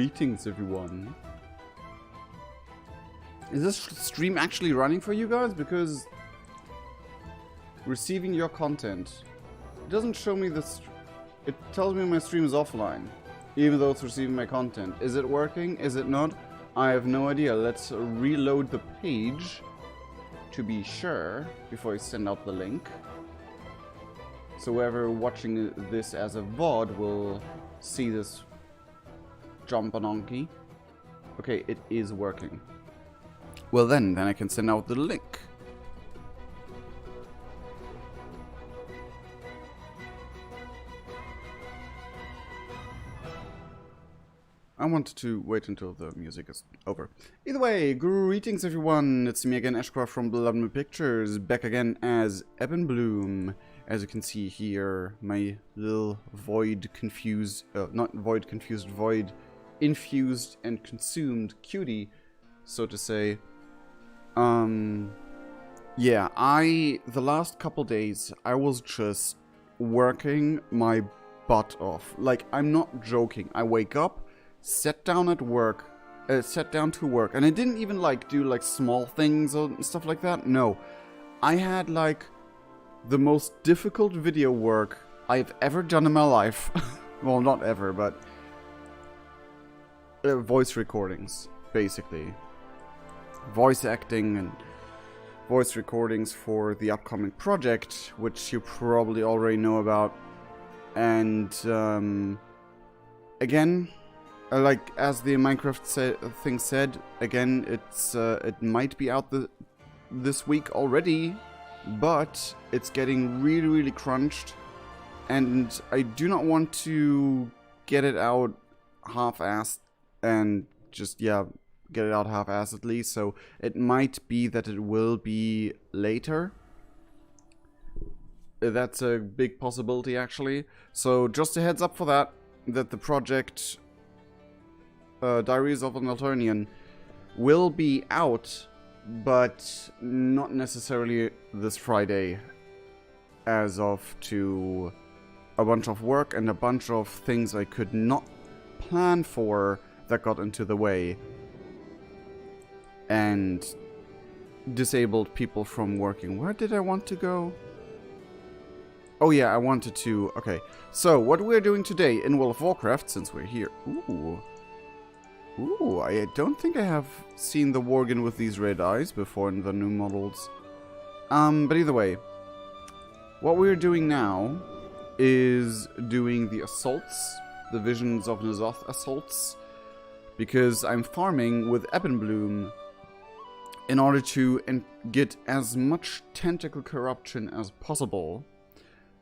Greetings, everyone. Is this stream actually running for you guys? Because receiving your content, it doesn't show me this. It tells me my stream is offline, even though it's receiving my content. Is it working? Is it not? I have no idea. Let's reload the page to be sure before I send out the link. So whoever watching this as a VOD will see this jump-a-donkey. Okay, it is working. Well then I can send out the link. I wanted to wait until the music is over. Either way, greetings everyone, it's me again, Ashcroft from Ebonblume Pictures, back again as Ebonblume. As you can see here, my little void confused, not void confused, void infused and consumed cutie, so to say. Yeah, the last couple days, I was just working my butt off. Like, I'm not joking. I wake up, sat down to work, and I didn't even, like, do, like, small things or stuff like that. No. I had, like, the most difficult video work I've ever done in my life. Well, not ever, but voice recordings, basically. Voice acting and voice recordings for the upcoming project, which you probably already know about. And again, like as the Minecraft thing said, again, it might be out this week already, but it's getting really, really crunched, and I do not want to get it out half-assed and just, yeah, get it out half-assedly, so it might be that it will be later. That's a big possibility, actually. So just a heads up for that the project Diaries of an Alternian will be out, but not necessarily this Friday, as of to a bunch of work and a bunch of things I could not plan for that got into the way and disabled people from working. Where did I want to go? Oh yeah, I wanted to... Okay, so what we're doing today in World of Warcraft, since we're here... Ooh, I don't think I have seen the Worgen with these red eyes before in the new models. But either way, what we're doing now is doing the assaults, the Visions of N'Zoth assaults, because I'm farming with Ebonblume in order to get as much tentacle corruption as possible.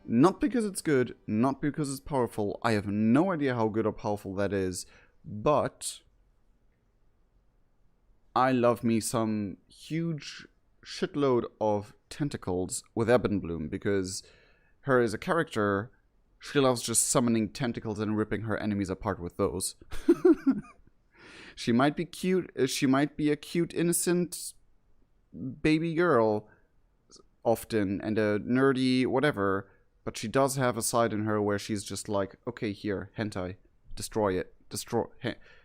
Not because it's good, not because it's powerful. I have no idea how good or powerful that is, but I love me some huge shitload of tentacles with Ebonblume, because her as a character, she loves just summoning tentacles and ripping her enemies apart with those. She might be cute, she might be a cute, innocent baby girl often, and a nerdy whatever, but she does have a side in her where she's just like, okay, here, hentai, destroy it,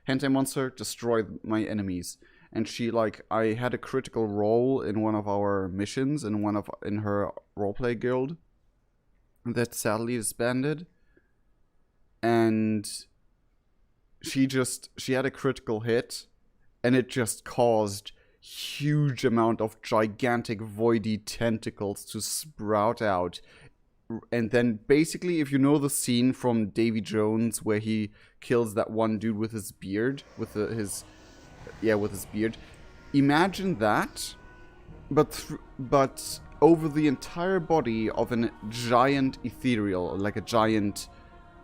hentai monster, destroy my enemies. And she, like, I had a critical role in one of our missions in her roleplay guild that sadly disbanded, and she had a critical hit, and it just caused huge amount of gigantic voidy tentacles to sprout out. And then basically, if you know the scene from Davy Jones where he kills that one dude with his beard, with his beard, imagine that, but over the entire body of a giant ethereal, like a giant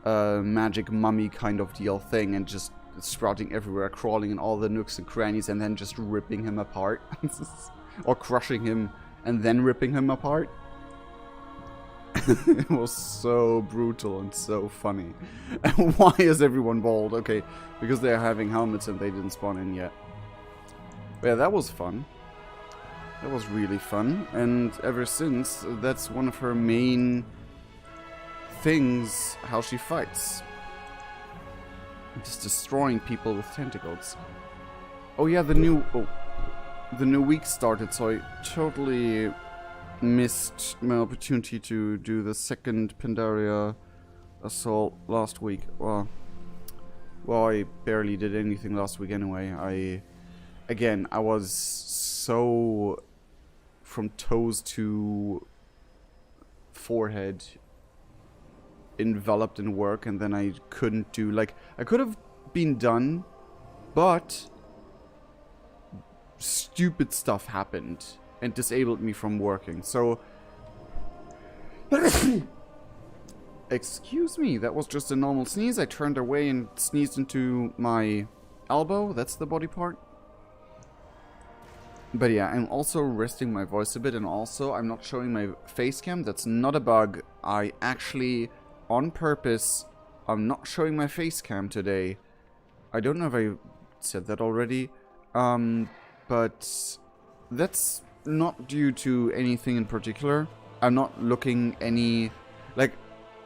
magic mummy kind of deal thing, and just sprouting everywhere, crawling in all the nooks and crannies, and then just ripping him apart. Or crushing him and then ripping him apart. It was so brutal and so funny. And why is everyone bald? Okay, because they're having helmets and they didn't spawn in yet. But yeah, that was fun. That was really fun. And ever since, that's one of her main things, how she fights. Just destroying people with tentacles. Oh yeah, the new week started, so I totally missed my opportunity to do the second Pandaria assault last week. Well, I barely did anything last week anyway. I was so from toes to forehead enveloped in work, and then I couldn't do, like, I could have been done, but stupid stuff happened and disabled me from working. So excuse me, that was just a normal sneeze. I turned away and sneezed into my elbow. That's the body part. But yeah, I'm also resting my voice a bit, and also I'm not showing my face cam. That's not a bug. I actually, on purpose, I'm not showing my face cam today. I don't know if I said that already. But that's not due to anything in particular. I'm not looking any... Like,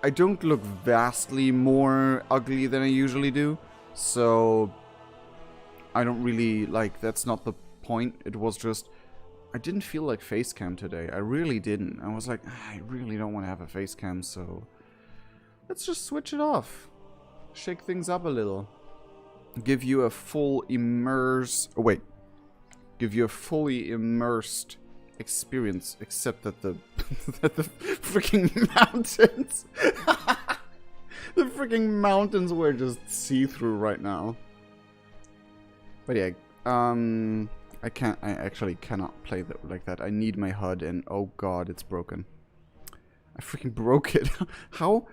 I don't look vastly more ugly than I usually do. So, I don't really, like, that's not the point. It was just, I didn't feel like face cam today. I really didn't. I was like, I really don't want to have a face cam, so let's just switch it off. Shake things up a little. Give you a full give you a fully immersed experience, except that the that the freaking mountains the freaking mountains were just see-through right now. But yeah, I actually cannot play that like that. I need my HUD, and oh god, it's broken. I freaking broke it. How?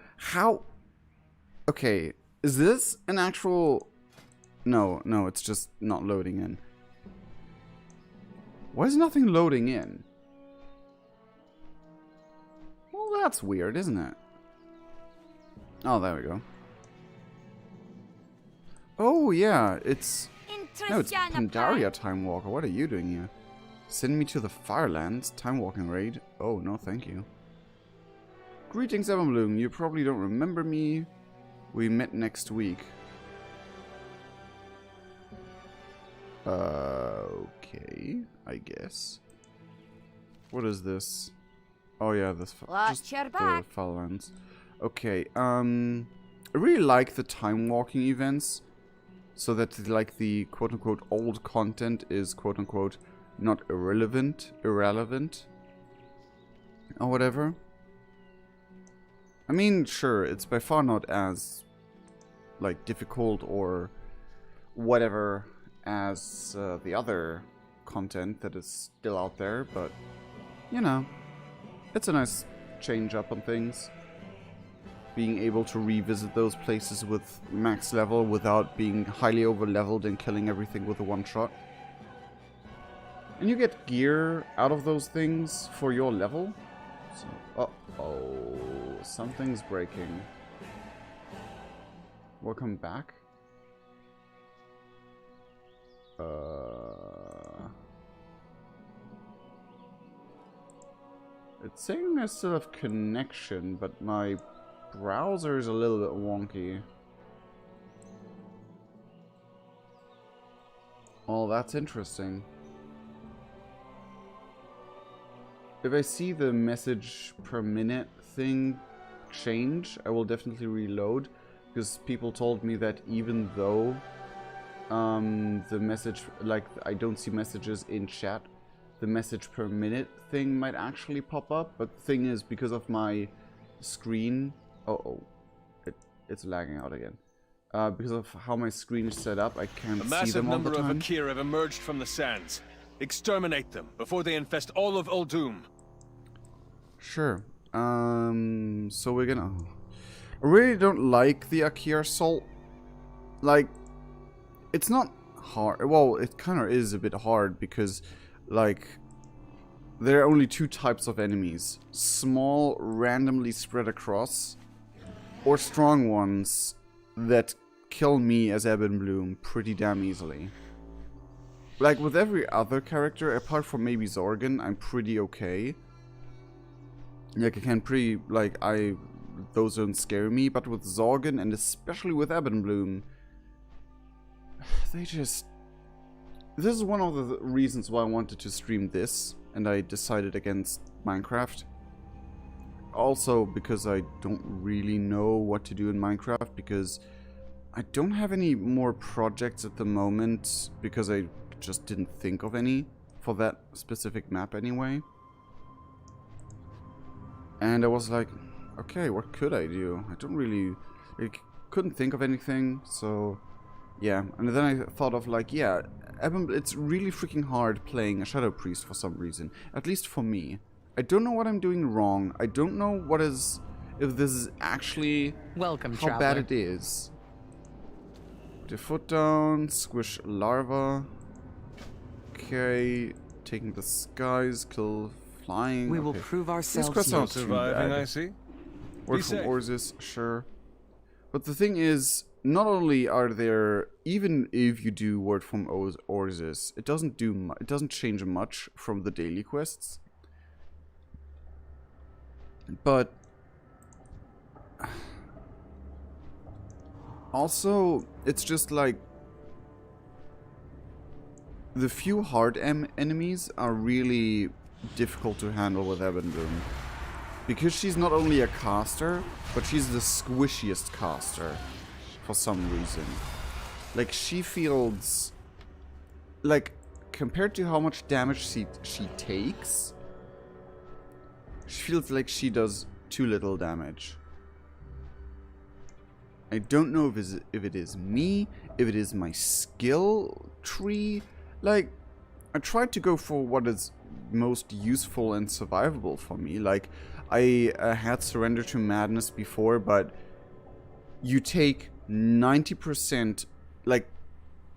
Okay, is this an actual... No, it's just not loading in. Why is nothing loading in? Well, that's weird, isn't it? Oh, there we go. Oh, yeah, it's... No, it's Pandaria Time Walker. What are you doing here? Send me to the Firelands Time Walking raid. Oh, no, thank you. Greetings, Ebonblume. You probably don't remember me. We met next week. Okay, I guess. What is this? Oh yeah, this just the Firelands. Okay, I really like the time walking events, so that like the quote-unquote old content is quote-unquote not irrelevant, or whatever. I mean, sure, it's by far not as like difficult or whatever as the other content that is still out there, but you know, it's a nice change up on things. Being able to revisit those places with max level without being highly over leveled and killing everything with a one shot. And you get gear out of those things for your level. So, uh-oh, something's breaking. Welcome back. It's saying I still have connection, but my browser is a little bit wonky. Oh, that's interesting. If I see the message per minute thing change, I will definitely reload, because people told me that even though the message, like, I don't see messages in chat, the message per minute thing might actually pop up. But the thing is, because of my screen, it's lagging out again. Because of how my screen is set up, I can't see them all the time. A massive number of Akir have emerged from the sands. Exterminate them before they infest all of Uldum. Sure. So we're gonna... I really don't like the Akir assault. Like, it's not hard. Well, it kind of is a bit hard because, like, there are only two types of enemies. Small, randomly spread across, or strong ones that kill me as Ebonblume pretty damn easily. Like, with every other character, apart from maybe Zorgon, I'm pretty okay. Like, I can pretty, like, those don't scare me, but with Zorgon, and especially with Ebonblume, they just... This is one of the reasons why I wanted to stream this, and I decided against Minecraft. Also because I don't really know what to do in Minecraft, because I don't have any more projects at the moment, because I just didn't think of any for that specific map anyway. And I was like, okay, what could I do? I don't really... I couldn't think of anything, so... Yeah, and then I thought of like, yeah, it's really freaking hard playing a Shadowpriest for some reason. At least for me. I don't know what I'm doing wrong. I don't know what is... If this is actually... Welcome, how bad it is. Put your foot down, squish larva. Okay, taking the skies, kill flying. We will prove ourselves. This quest sounds too Surviving, bad. I see. Word from Orzis, sure. But the thing is, not only are there, even if you do word from Orzis, it doesn't change much from the daily quests. But also, it's just like the few hard enemies are really difficult to handle with Ebonblume. Because she's not only a caster, but she's the squishiest caster for some reason. Like, she feels... Like, compared to how much damage she takes, she feels like she does too little damage. I don't know if it is me, if it is my skill tree. Like, I tried to go for what is most useful and survivable for me. Like, I had Surrender to Madness before, but you take 90% like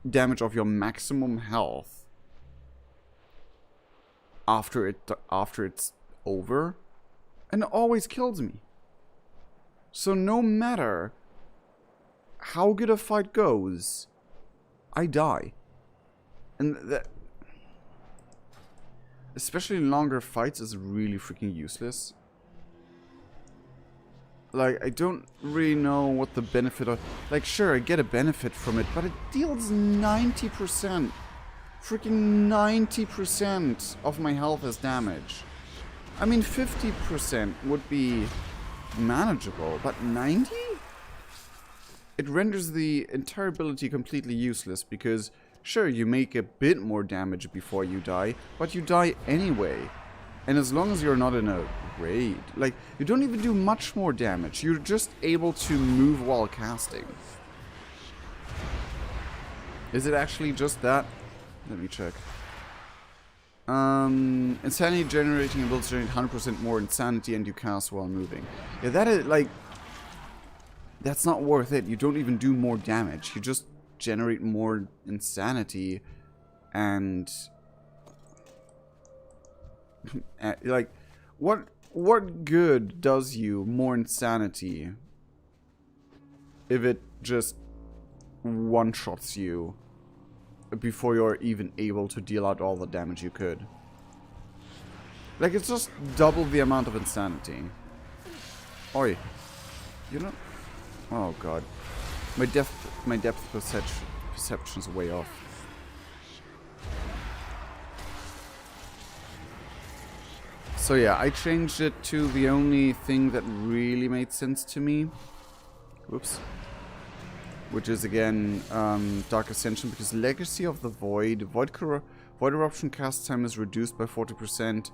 damage of your maximum health after it's over, and it always kills me. So no matter how good a fight goes, I die. And that, especially longer fights, is really freaking useless. Like, I don't really know what the benefit of... Like, sure, I get a benefit from it, but it deals 90%. Freaking 90% of my health as damage. I mean, 50% would be manageable, but 90? It renders the entire ability completely useless, because sure, you make a bit more damage before you die, but you die anyway. And as long as you're not in a raid, like, you don't even do much more damage. You're just able to move while casting. Is it actually just that? Let me check. Insanity generating abilities generate 100% more insanity and you cast while moving. Yeah, that is, like... That's not worth it. You don't even do more damage. You just generate more insanity and... like, what good does you more insanity if it just one-shots you before you're even able to deal out all the damage you could? Like, it's just double the amount of insanity. Oi. You know... Oh god. My depth perception's way off. So yeah, I changed it to the only thing that really made sense to me. Whoops. Which is again Dark Ascension, because Legacy of the Void, Void Eruption cast time is reduced by 40%,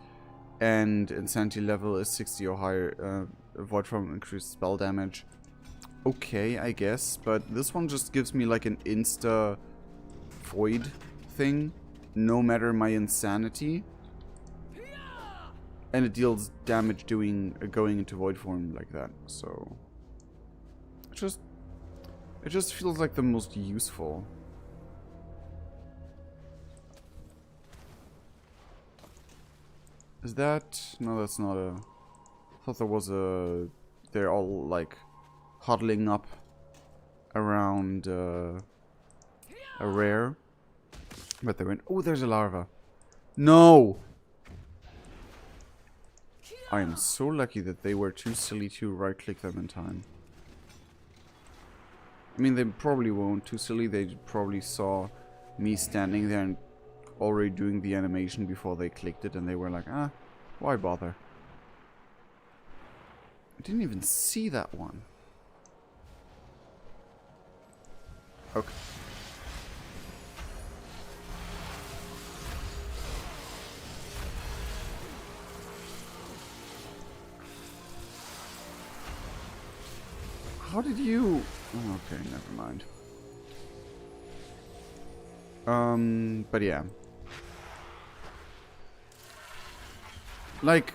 and Insanity level is 60 or higher. Void from increased spell damage. Okay, I guess, but this one just gives me like an insta void thing, no matter my insanity. And it deals damage going into void form like that, so it just feels like the most useful. Is that... No, that's not a... I thought there was a... They're all like huddling up around a rare. But they went... Oh, there's a larva. No! I am so lucky that they were too silly to right-click them in time. I mean, they probably weren't too silly. They probably saw me standing there and already doing the animation before they clicked it, and they were like, ah, why bother? I didn't even see that one. Okay. How did you... Oh, okay, never mind. But yeah. Like...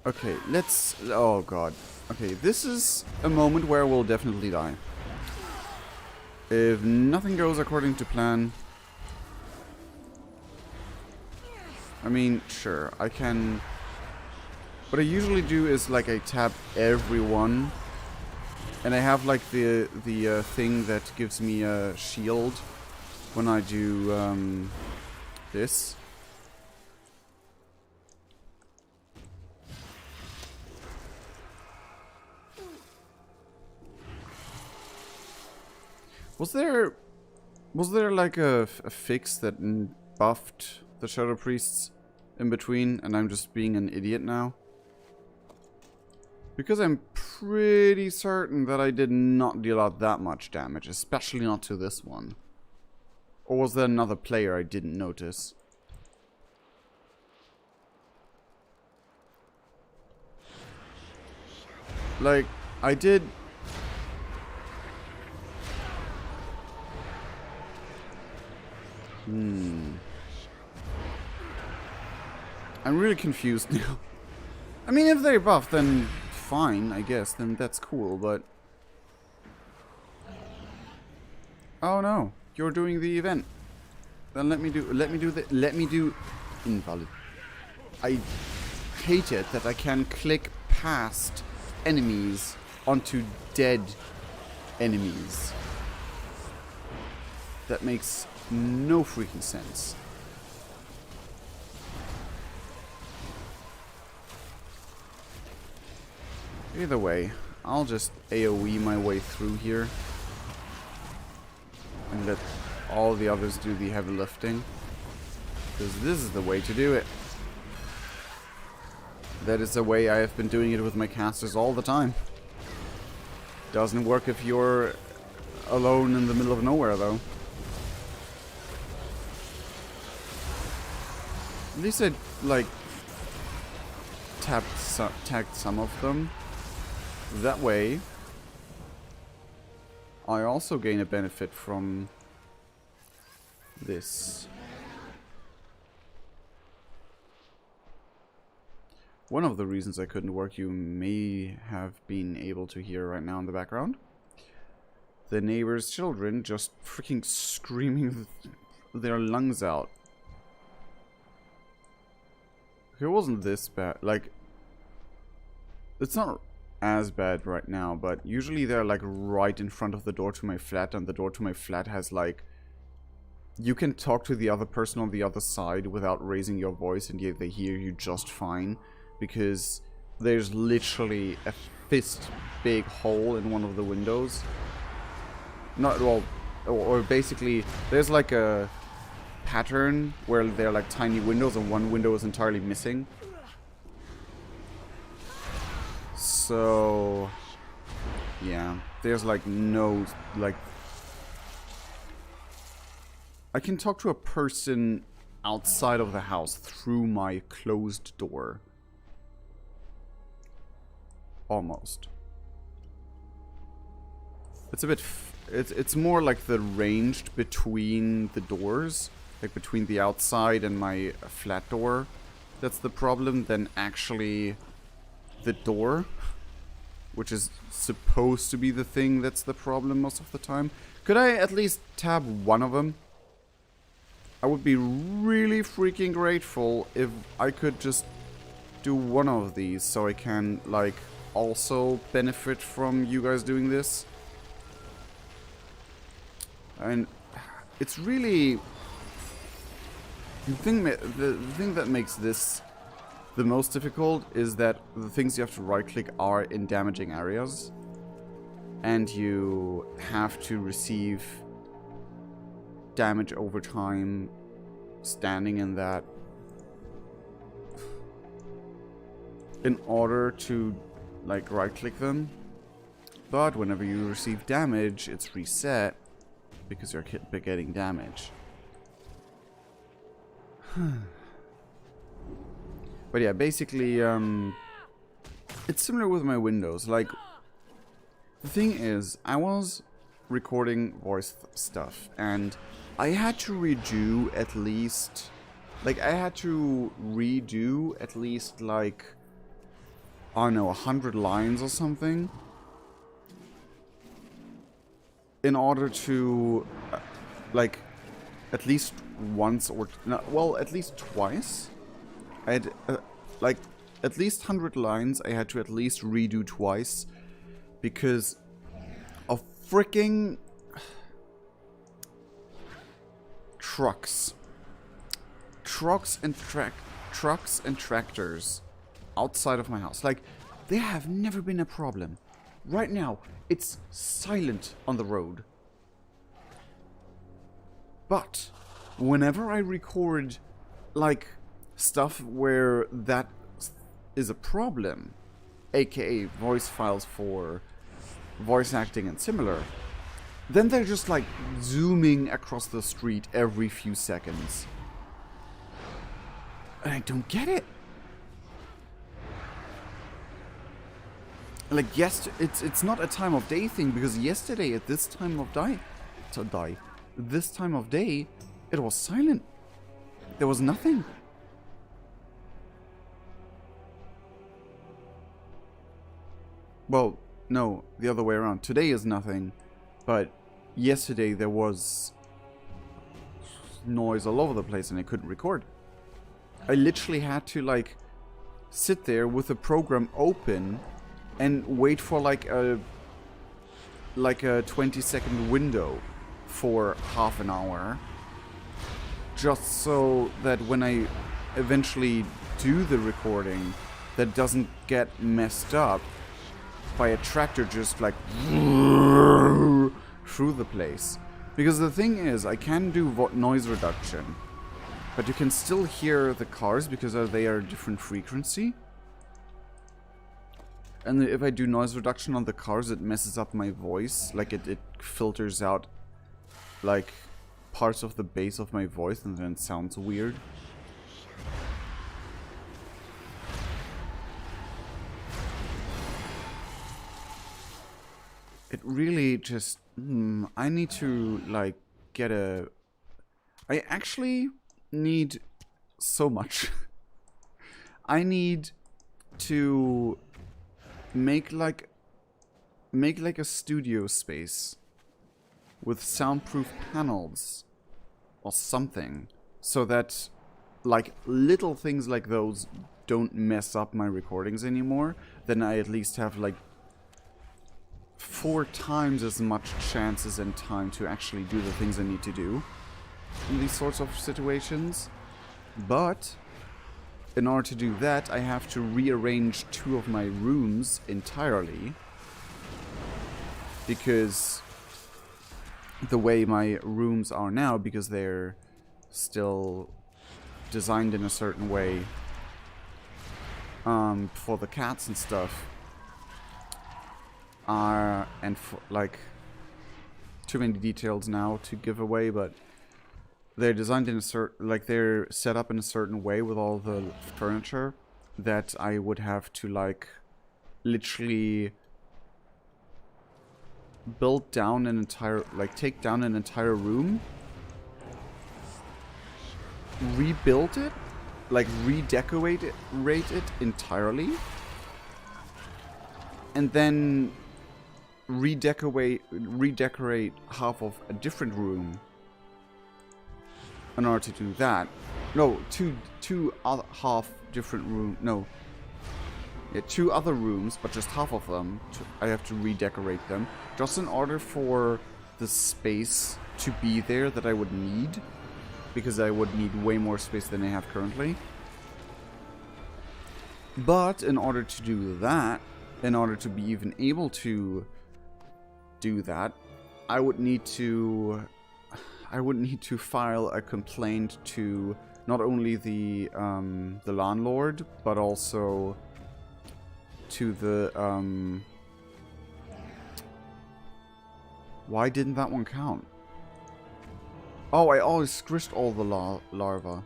Okay, let's... Oh god. Okay, this is a moment where we'll definitely die. If nothing goes according to plan... I mean, sure, I can... What I usually do is, like, I tap everyone... And I have like the thing that gives me a shield when I do this. Was there like a fix that buffed the Shadowpriests in between, and I'm just being an idiot now? Because I'm pretty certain that I did not deal out that much damage, especially not to this one. Or was there another player I didn't notice? Like, I did... I'm really confused now. I mean, if they're buffed, then... fine, I guess, then that's cool, but... Oh no, you're doing the event. Then let me do invalid. I hate it that I can click past enemies onto dead enemies. That makes no freaking sense. Either way, I'll just AoE my way through here and let all the others do the heavy lifting, because this is the way to do it. That is the way I have been doing it with my casters all the time. Doesn't work if you're alone in the middle of nowhere, though. At least I, like, tagged some of them. That way, I also gain a benefit from this. One of the reasons I couldn't work, you may have been able to hear right now in the background. The neighbor's children just freaking screaming their lungs out. It wasn't this bad. Like, it's not as bad right now, but usually they're like right in front of the door to my flat, and the door to my flat has like, you can talk to the other person on the other side without raising your voice, and yet they hear you just fine, because there's literally a fist big hole in one of the windows. Not well, or basically there's like a pattern where they're like tiny windows and one window is entirely missing. So, yeah, there's like no, like, I can talk to a person outside of the house through my closed door. Almost. It's a bit, it's more like the range between the doors, like between the outside and my flat door. That's the problem, than actually the door, which is supposed to be the thing that's the problem most of the time. Could I at least tab one of them? I would be really freaking grateful if I could just do one of these, so I can, like, also benefit from you guys doing this. And it's really... The thing that makes this the most difficult is that the things you have to right-click are in damaging areas. and you have to receive damage over time standing in that in order to like right click them. But whenever you receive damage, it's reset because you're getting damage. But yeah, basically it's similar with my Windows. Like, the thing is, I was recording voice stuff and I had to redo at least like I don't know, 100 lines or something in order to like at least once or no, well, at least twice. I had like at least 100 lines I had to at least redo twice because of freaking trucks and tractors outside of my house. Like, they have never been a problem. Right now, it's silent on the road. But whenever I record, like, stuff where that is a problem, aka voice files for voice acting and similar, then they're just like zooming across the street every few seconds. And I don't get it. Like, yes, it's not a time of day thing, because yesterday at this time of day, it was silent. There was nothing. Well, no, the other way around. Today is nothing, but yesterday there was noise all over the place and I couldn't record. I literally had to like sit there with the program open and wait for like a 20-second window for half an hour, just so that when I eventually do the recording, that doesn't get messed up by a tractor just like through the place. Because the thing is, I can do noise reduction, but you can still hear the cars because they are a different frequency. And if I do noise reduction on the cars, it messes up my voice. Like, it filters out like parts of the bass of my voice, and then it sounds weird. It really just... I need to, like, get a... I actually need so much. I need to make like a studio space with soundproof panels or something, so that, like, little things like those don't mess up my recordings anymore. Then I at least have, like, 4 times as much chances and time to actually do the things I need to do in these sorts of situations. But in order to do that, I have to rearrange 2 of my rooms entirely, because the way my rooms are now, because they're still designed in a certain way for the cats and stuff, and for, like, too many details now to give away, but they're designed in a certain, like, they're set up in a certain way with all the furniture that I would have to, like, literally build down an entire, like, take down an entire room, rebuild it, like, redecorate it entirely, and then redecorate half of a different room in order to do that. No, two other half different room. No, yeah, 2 other rooms, but just half of them. I have to redecorate them just in order for the space to be there that I would need, because I would need way more space than I have currently. But in order to do that, in order to be even able to do that, I would need to file a complaint to not only the landlord, but also to the why didn't that one count? Oh, I always squished all the larva.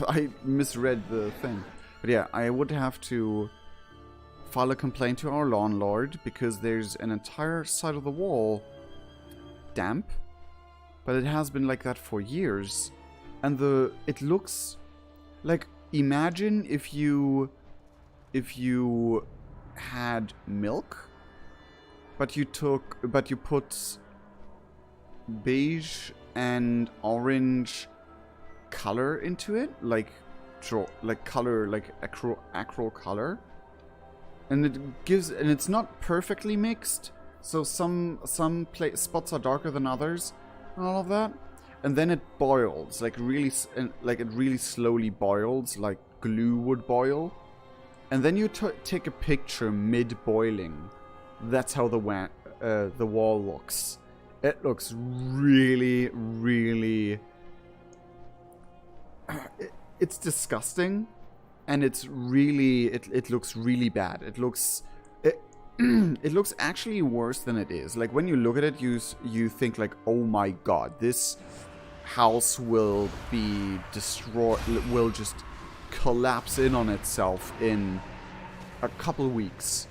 I misread the thing. But yeah, I would have to file a complaint to our landlord because there's an entire side of the wall damp, but it has been like that for years, and it looks like, imagine if you had milk, but you put beige and orange color into it, like color, like acro color, and it's not perfectly mixed, so some spots are darker than others and all of that, and then it boils like really, it really slowly boils like glue would boil, and then you take a picture mid boiling. That's how the wall looks. It looks really, really... It's disgusting, and it's really... It looks really bad. It looks actually worse than it is. Like, when you look at it, you think like, oh my god, this house will be destroyed, will just collapse in on itself in a couple weeks.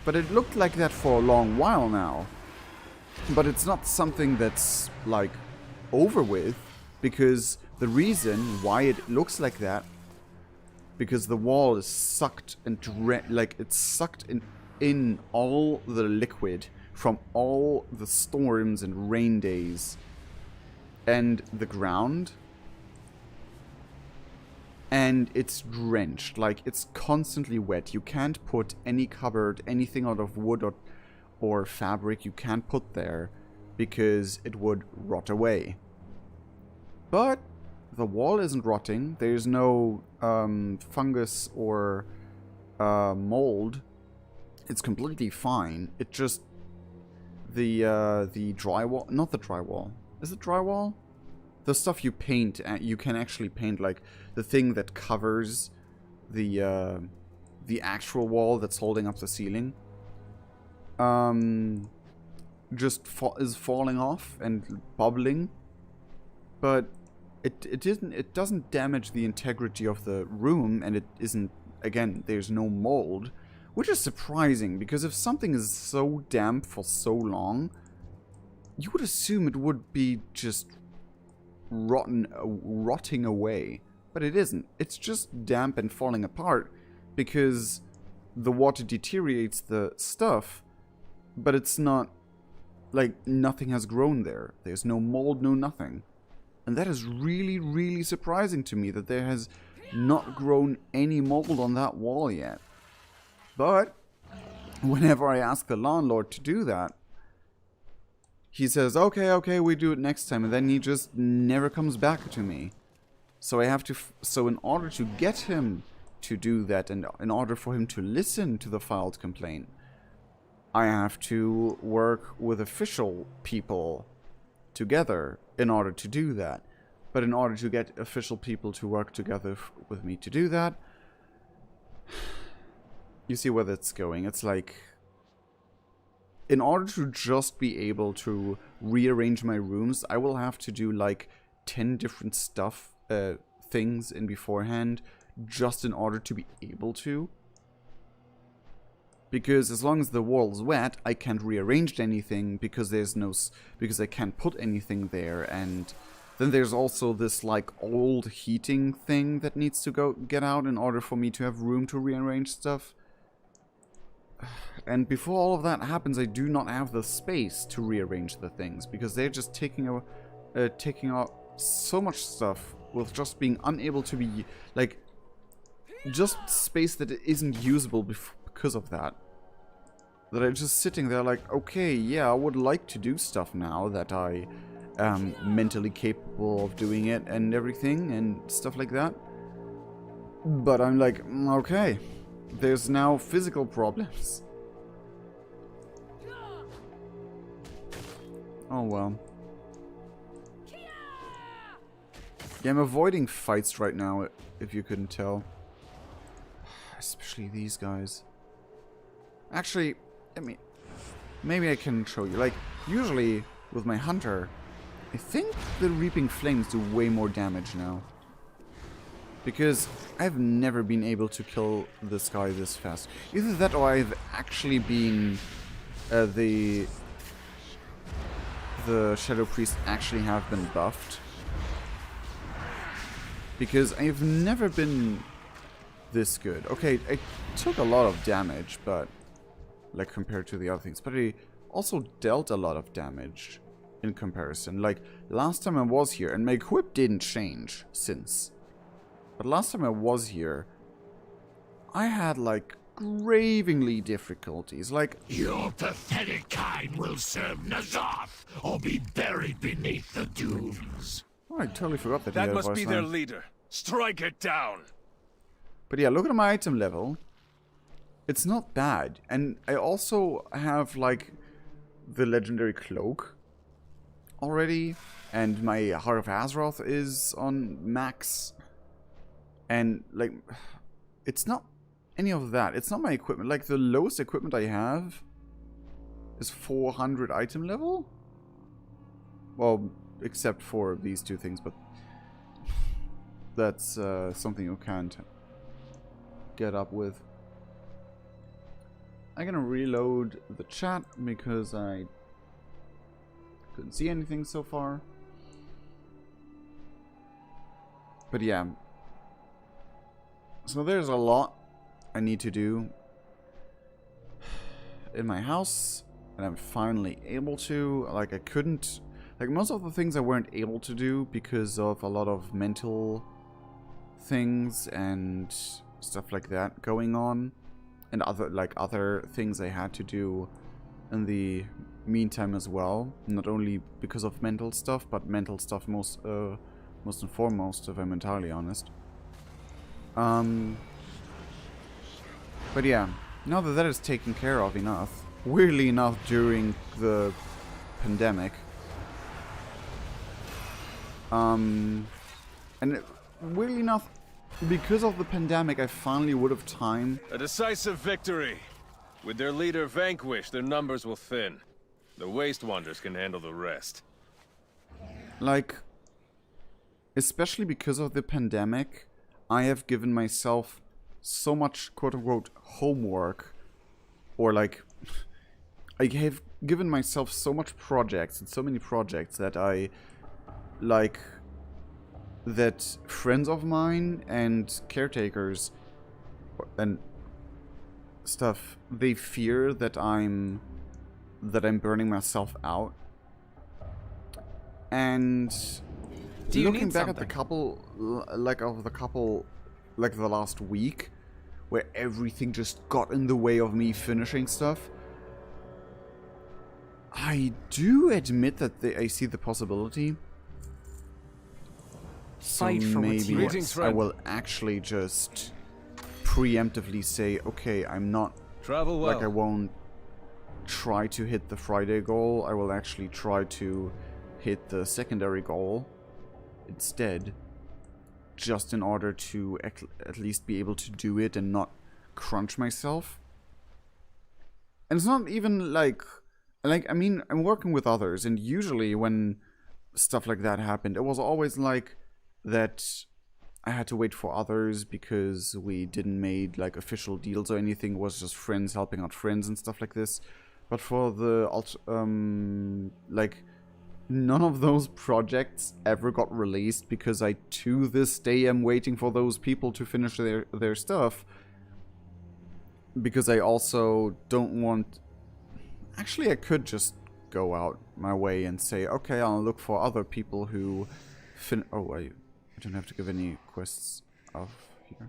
But it looked like that for a long while now. But it's not something that's, like, over with, because the reason why it looks like that, because the wall is sucked and it's sucked in all the liquid from all the storms and rain days, and the ground, and it's drenched, like, it's constantly wet. You can't put any cupboard, anything out of wood or fabric, you can't put there, because it would rot away. But the wall isn't rotting. There's no fungus or mold. It's completely fine. It just... the drywall... not the drywall. Is it drywall? The stuff you paint, you can actually paint, like, the thing that covers the actual wall that's holding up the ceiling. Just is falling off and bubbling, but it doesn't damage the integrity of the room, and it isn't, again, there's no mold, which is surprising, because if something is so damp for so long, you would assume it would be just rotting away, but it isn't. It's just damp and falling apart because the water deteriorates the stuff, but it's not like nothing has grown there. There's no mold, no nothing. And that is really, really surprising to me, that there has not grown any mold on that wall yet. But whenever I ask the landlord to do that, he says, okay, we do it next time, and then he just never comes back to me. So I have to, so in order to get him to do that, and in order for him to listen to the filed complaint, I have to work with official people together in order to do that. But in order to get official people to work together with me to do that, you see where that's going. It's like, in order to just be able to rearrange my rooms, I will have to do like 10 different things in beforehand, just in order to be able to. Because as long as the wall's wet, I can't rearrange anything, because because I can't put anything there. And then there's also this like old heating thing that needs to get out in order for me to have room to rearrange stuff. And before all of that happens, I do not have the space to rearrange the things, because they're just taking out so much stuff with just being unable to be, like, just space that isn't usable because of that. That I'm just sitting there like, okay, yeah, I would like to do stuff now that I am mentally capable of doing it and everything and stuff like that. But I'm like, okay, there's now physical problems. Oh well. Yeah, I'm avoiding fights right now, if you couldn't tell. Especially these guys. Actually, maybe I can show you. Like, usually with my hunter, I think the Reaping Flames do way more damage now. Because I've never been able to kill this guy this fast. Either that or I've actually been... the Shadowpriest actually have been buffed. Because I've never been this good. Okay, I took a lot of damage, but... like, compared to the other things. But I also dealt a lot of damage in comparison. Like, last time I was here, and my equip didn't change since. But last time I was here, I had, like, gravingly difficulties. Like, your pathetic kind will serve Nazoth, or be buried beneath the dunes. Oh, I totally forgot that. That must be their leader. Strike it down. But yeah, look at my item level. It's not bad. And I also have, like, the legendary cloak already. And my Heart of Azeroth is on max. And, like, it's not any of that. It's not my equipment. Like, the lowest equipment I have is 400 item level. Well, except for these two things, but that's something you can't get up with. I'm gonna reload the chat because I couldn't see anything so far. But yeah. So there's a lot I need to do in my house, and I'm finally able to. Like, I couldn't... like, most of the things I weren't able to do because of a lot of mental things and stuff like that going on. And other things I had to do in the meantime as well. Not only because of mental stuff, but mental stuff most and foremost, if I'm entirely honest. But yeah, now that that is taken care of enough, weirdly enough during the pandemic, and weirdly enough, because of the pandemic, I finally would have time. A decisive victory. With their leader vanquished, their numbers will thin. The Waste Wanders can handle the rest. Like, especially because of the pandemic, I have given myself so much quote-unquote homework, or like, I have given myself so much projects and so many projects that that friends of mine and caretakers and stuff, they fear that I'm burning myself out. And looking back at the last week, where everything just got in the way of me finishing stuff, I do admit that I see the possibility. So maybe I will actually just preemptively say, okay, I'm not... Travel well. Like, I won't try to hit the Friday goal. I will actually try to hit the secondary goal instead. Just in order to at least be able to do it and not crunch myself. And it's not even like, I mean, I'm working with others, and usually when stuff like that happened, it was always like that I had to wait for others because we didn't made like official deals or anything. It was just friends helping out friends and stuff like this. But for the like, none of those projects ever got released because I to this day am waiting for those people to finish their stuff. Because I also don't want... Actually, I could just go out my way and say, okay, I'll look for other people who oh, I don't have to give any quests off here.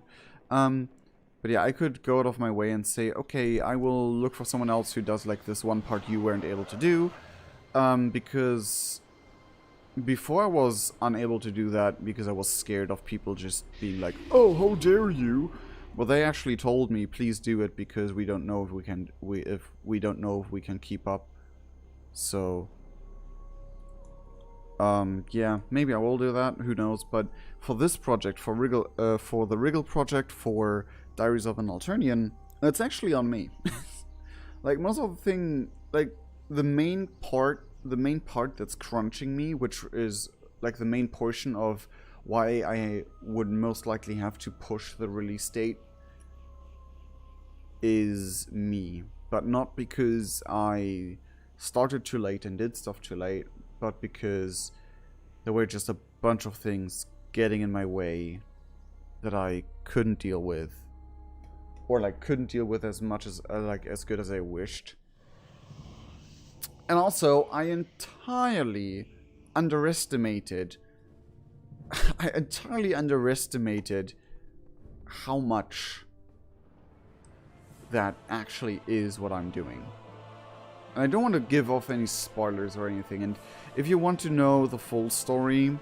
But yeah, I could go out of my way and say, okay, I will look for someone else who does like this one part you weren't able to do. Because before I was unable to do that because I was scared of people just being like, oh, how dare you? Well, they actually told me, please do it because we don't know if we can, if we don't know if we can keep up. So Yeah, maybe I will do that, who knows, but for this project, for the Wriggle project, for Diaries of an Alternian, it's actually on me. Like, most of the thing, like, the main part that's crunching me, which is, like, the main portion of why I would most likely have to push the release date, is me. But not because I started too late and did stuff too late, but because there were just a bunch of things getting in my way that I couldn't deal with. Or, like, couldn't deal with as much as, like, as good as I wished. And also, I entirely underestimated how much that actually is what I'm doing. And I don't want to give off any spoilers or anything, and if you want to know the full story,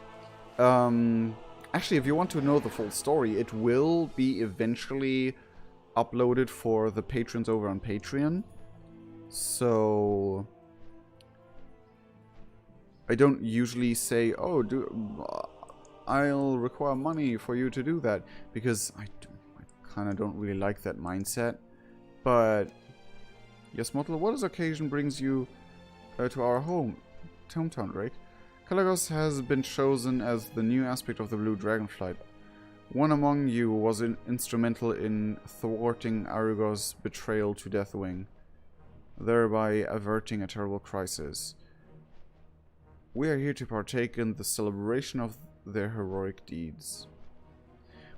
actually, if you want to know the full story, it will be eventually uploaded for the patrons over on Patreon. So I don't usually say, oh, I'll require money for you to do that, because I kind of don't really like that mindset. But yes, Mortal, what occasion brings you to our hometown, Drake? Kalagos has been chosen as the new aspect of the Blue Dragonflight. One among you was instrumental in thwarting Arugos' betrayal to Deathwing, thereby averting a terrible crisis. We are here to partake in the celebration of their heroic deeds.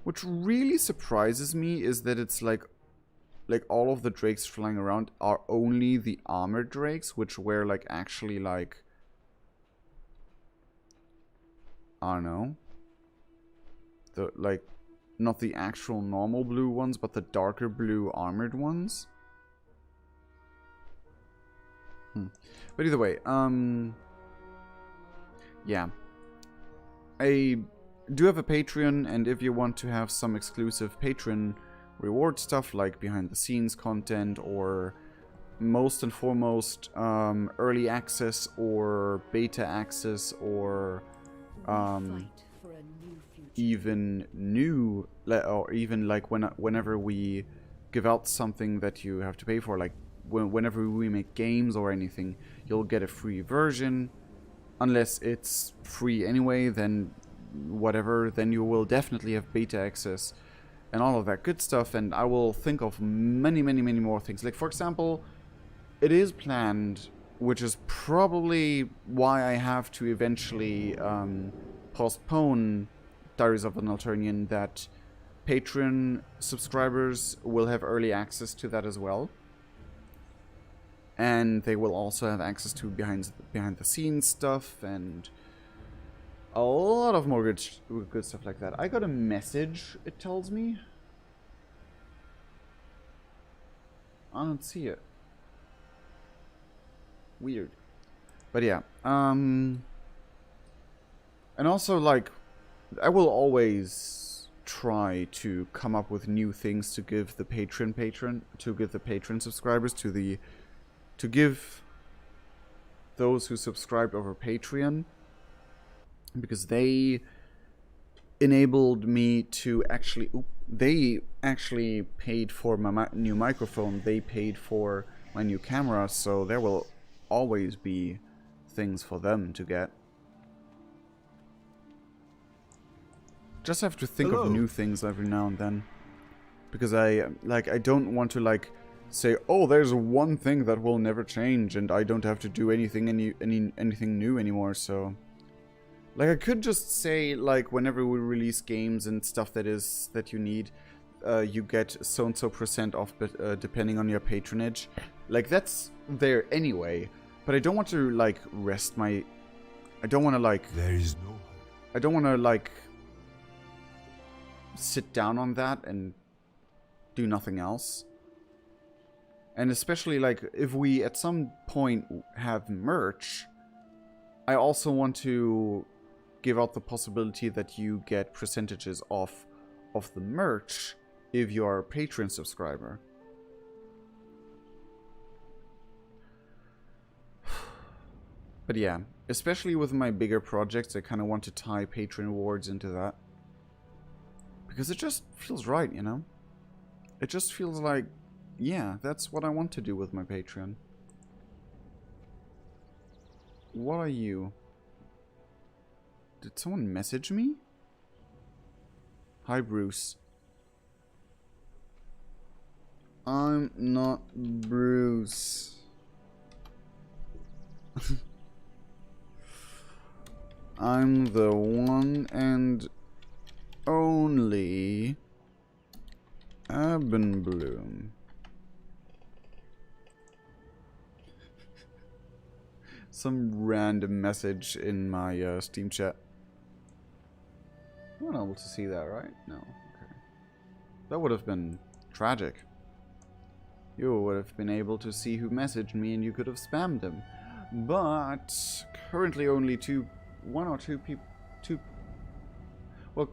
What really surprises me is that it's like all of the drakes flying around are only the armored drakes, which were like actually like, I don't know, the like not the actual normal blue ones, but the darker blue armored ones. But either way, yeah, I do have a Patreon, and if you want to have some exclusive Patreon reward stuff like behind the scenes content, or most and foremost early access or beta access, or even new, or even like whenever we give out something that you have to pay for, like whenever we make games or anything, you'll get a free version. Unless it's free anyway, then whatever, then you will definitely have beta access and all of that good stuff, and I will think of many more things. Like, for example, it is planned, which is probably why I have to eventually postpone Diaries of an Alternian, that Patreon subscribers will have early access to that as well. And they will also have access to behind the scenes stuff and a lot of more good stuff like that. I got a message, it tells me. I don't see it. Weird. But yeah. And also, like, I will always try to come up with new things to give the patron subscribers, to give those who subscribed over Patreon, because they enabled me to actually, they actually paid for my new microphone, they paid for my new camera, so there will always be things for them to get. Just have to think of new things every now and then, because I don't want to like say, oh, there's one thing that will never change and I don't have to do anything new anymore. So like, I could just say, like, whenever we release games and stuff that you need, you get so and so % off, depending on your patronage. Like, that's there anyway, but I don't want to like rest my, I don't want to like, There is no, I don't want to like sit down on that and do nothing else. And especially, like, if we at some point have merch, I also want to give out the possibility that you get percentages off of the merch if you are a Patreon subscriber. But yeah, Especially with my bigger projects, I kind of want to tie Patreon rewards into that. Because it just feels right, you know? It just feels like, yeah, that's what I want to do with my Patreon. What are you? Did someone message me? Hi, Bruce. I'm not Bruce. I'm the one and only Ebonblume. Some random message in my Steam chat. You weren't able to see that, right? No. Okay. That would have been tragic. You would have been able to see who messaged me and you could have spammed them. But currently only one or two people. Well,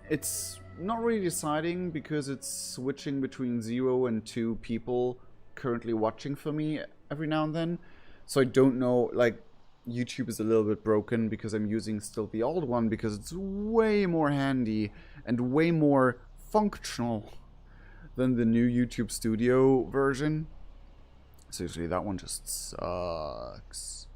it's not really deciding because it's switching between 0 and 2 people currently watching for me every now and then. So I don't know, like, YouTube is a little bit broken because I'm using still the old one because it's way more handy and way more functional than the new YouTube Studio version. Seriously, that one just sucks.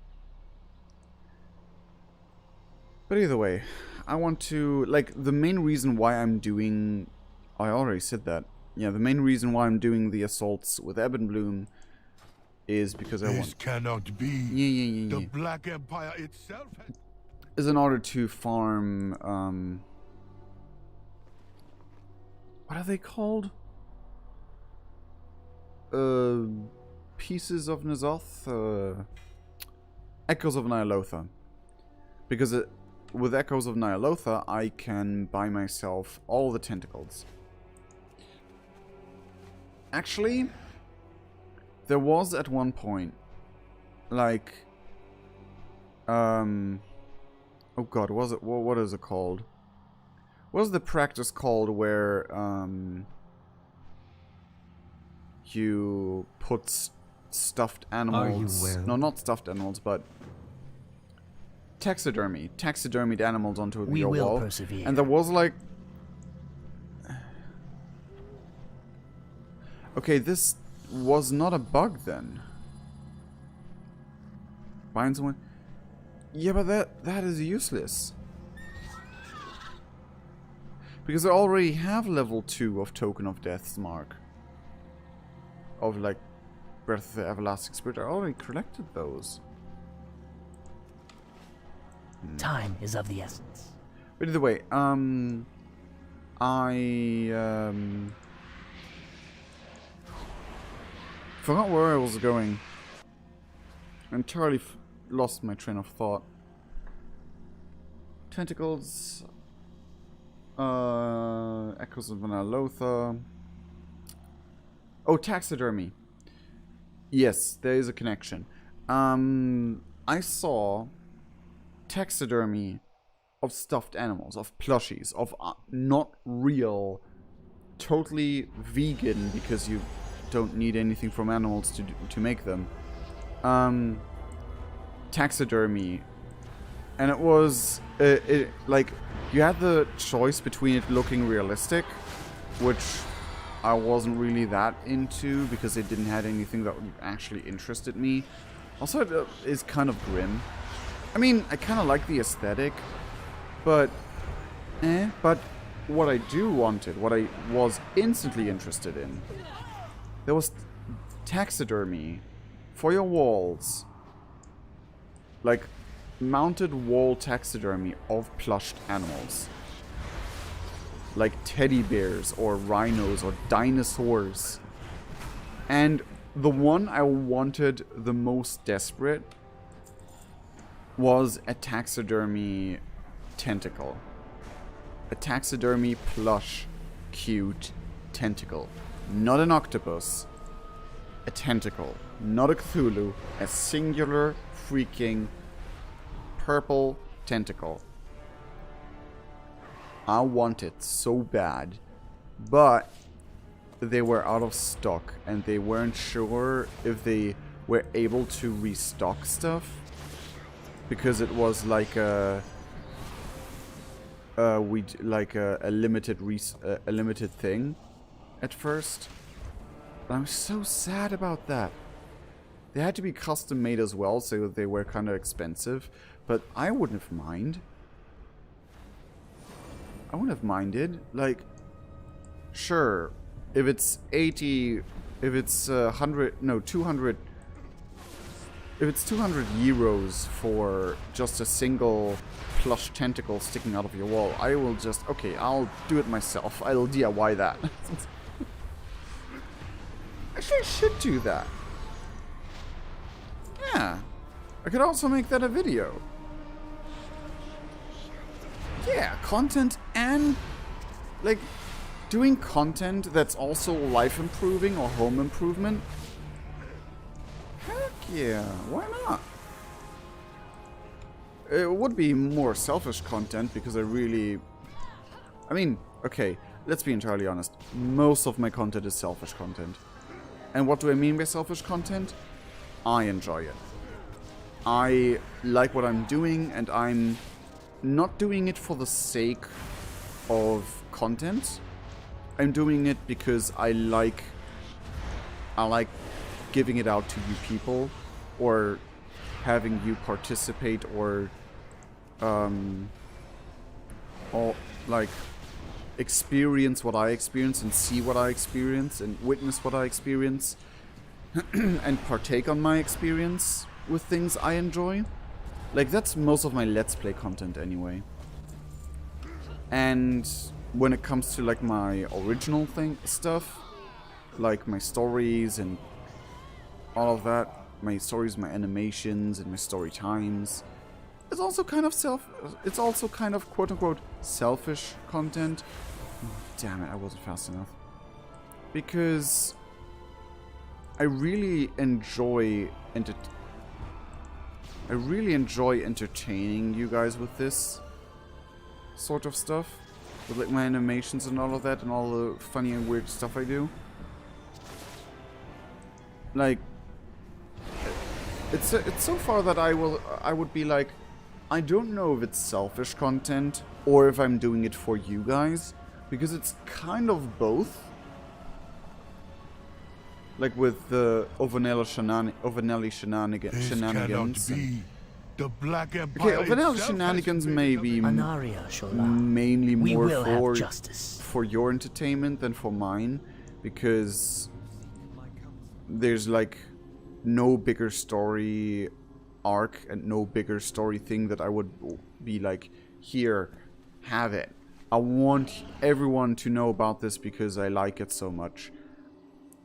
But either way, I want to, like, the main reason why I'm doing, I already said that. Yeah, the main reason why I'm doing the assaults with Ebonblume is because I want... This cannot be. Yeah. The Black Empire itself has... Is in order to farm, what are they called? Pieces of N'Zoth? Echoes of Ny'alotha. Because with Echoes of Ny'alotha, I can buy myself all the tentacles. Actually, there was at one point, like, oh god, was it, what is it called? What is the practice called where, you put stuffed animals, no, not stuffed animals, but taxidermied animals onto your wall. Persevere. And there was like, okay, this was not a bug then. Bind someone. Yeah, but that is useless. Because I already have level 2 of Token of Death's mark. Of like Breath of the Everlasting Spirit. I already collected those. Time is of the essence. But either way, forgot where I was going. I entirely lost my train of thought. Tentacles. Echoes of Ny'alotha. Oh, taxidermy. Yes, there is a connection. I saw taxidermy of stuffed animals, of plushies, of not real, totally vegan because you don't need anything from animals to make them. Taxidermy, and it was like you had the choice between it looking realistic, which I wasn't really that into because it didn't have anything that actually interested me. Also, it is kind of grim. I mean, I kind of like the aesthetic, but But what I wanted, what I was instantly interested in, there was taxidermy for your walls. Like, mounted wall taxidermy of plushed animals. Like teddy bears or rhinos or dinosaurs. And the one I wanted the most desperate was a taxidermy tentacle. A taxidermy plush cute tentacle. Not an octopus. A tentacle. Not a Cthulhu. A singular freaking purple tentacle. I want it so bad, but they were out of stock and they weren't sure if they were able to restock stuff. because it was like a a limited a limited thing at first. But I'm so sad about that. They had to be custom made as well, so they were kind of expensive. But I wouldn't have minded. I wouldn't have minded. Like, sure, if it's 80, if it's 100, no, 200. If it's 200 euros for just a single plush tentacle sticking out of your wall, I will just, okay, I'll do it myself. I'll DIY that. Actually, I should do that. Yeah. I could also make that a video. Yeah, content and, like, doing content that's also life improving or home improvement. Heck yeah, why not? It would be more selfish content because I mean, okay, let's be entirely honest. Most of my content is selfish content. And what do I mean by selfish content? I enjoy it. I like what I'm doing, and I'm not doing it for the sake of content. I'm doing it because I like giving it out to you people, or having you participate, or like experience what I experience and see what I experience and witness what I experience and partake on my experience with things I enjoy. Like, that's most of my Let's Play content anyway. And when it comes to like my original stuff, like my stories and all of that, my stories, my animations, and my story times, it's also kind of quote unquote selfish content. Damn it, I wasn't fast enough. Because I really enjoy entertaining you guys with this sort of stuff. With like my animations and all of that, and all the funny and weird stuff I do. Like, it's so far that I would be like, I don't know if it's selfish content or if I'm doing it for you guys, because it's kind of both. Like with the Ovanelli shenanigans. The Black Empire. Okay, Ovanelli shenanigans may be mainly more for your entertainment than for mine, because there's like no bigger story arc and no bigger story thing that I would be like, here, have it. I want everyone to know about this because I like it so much.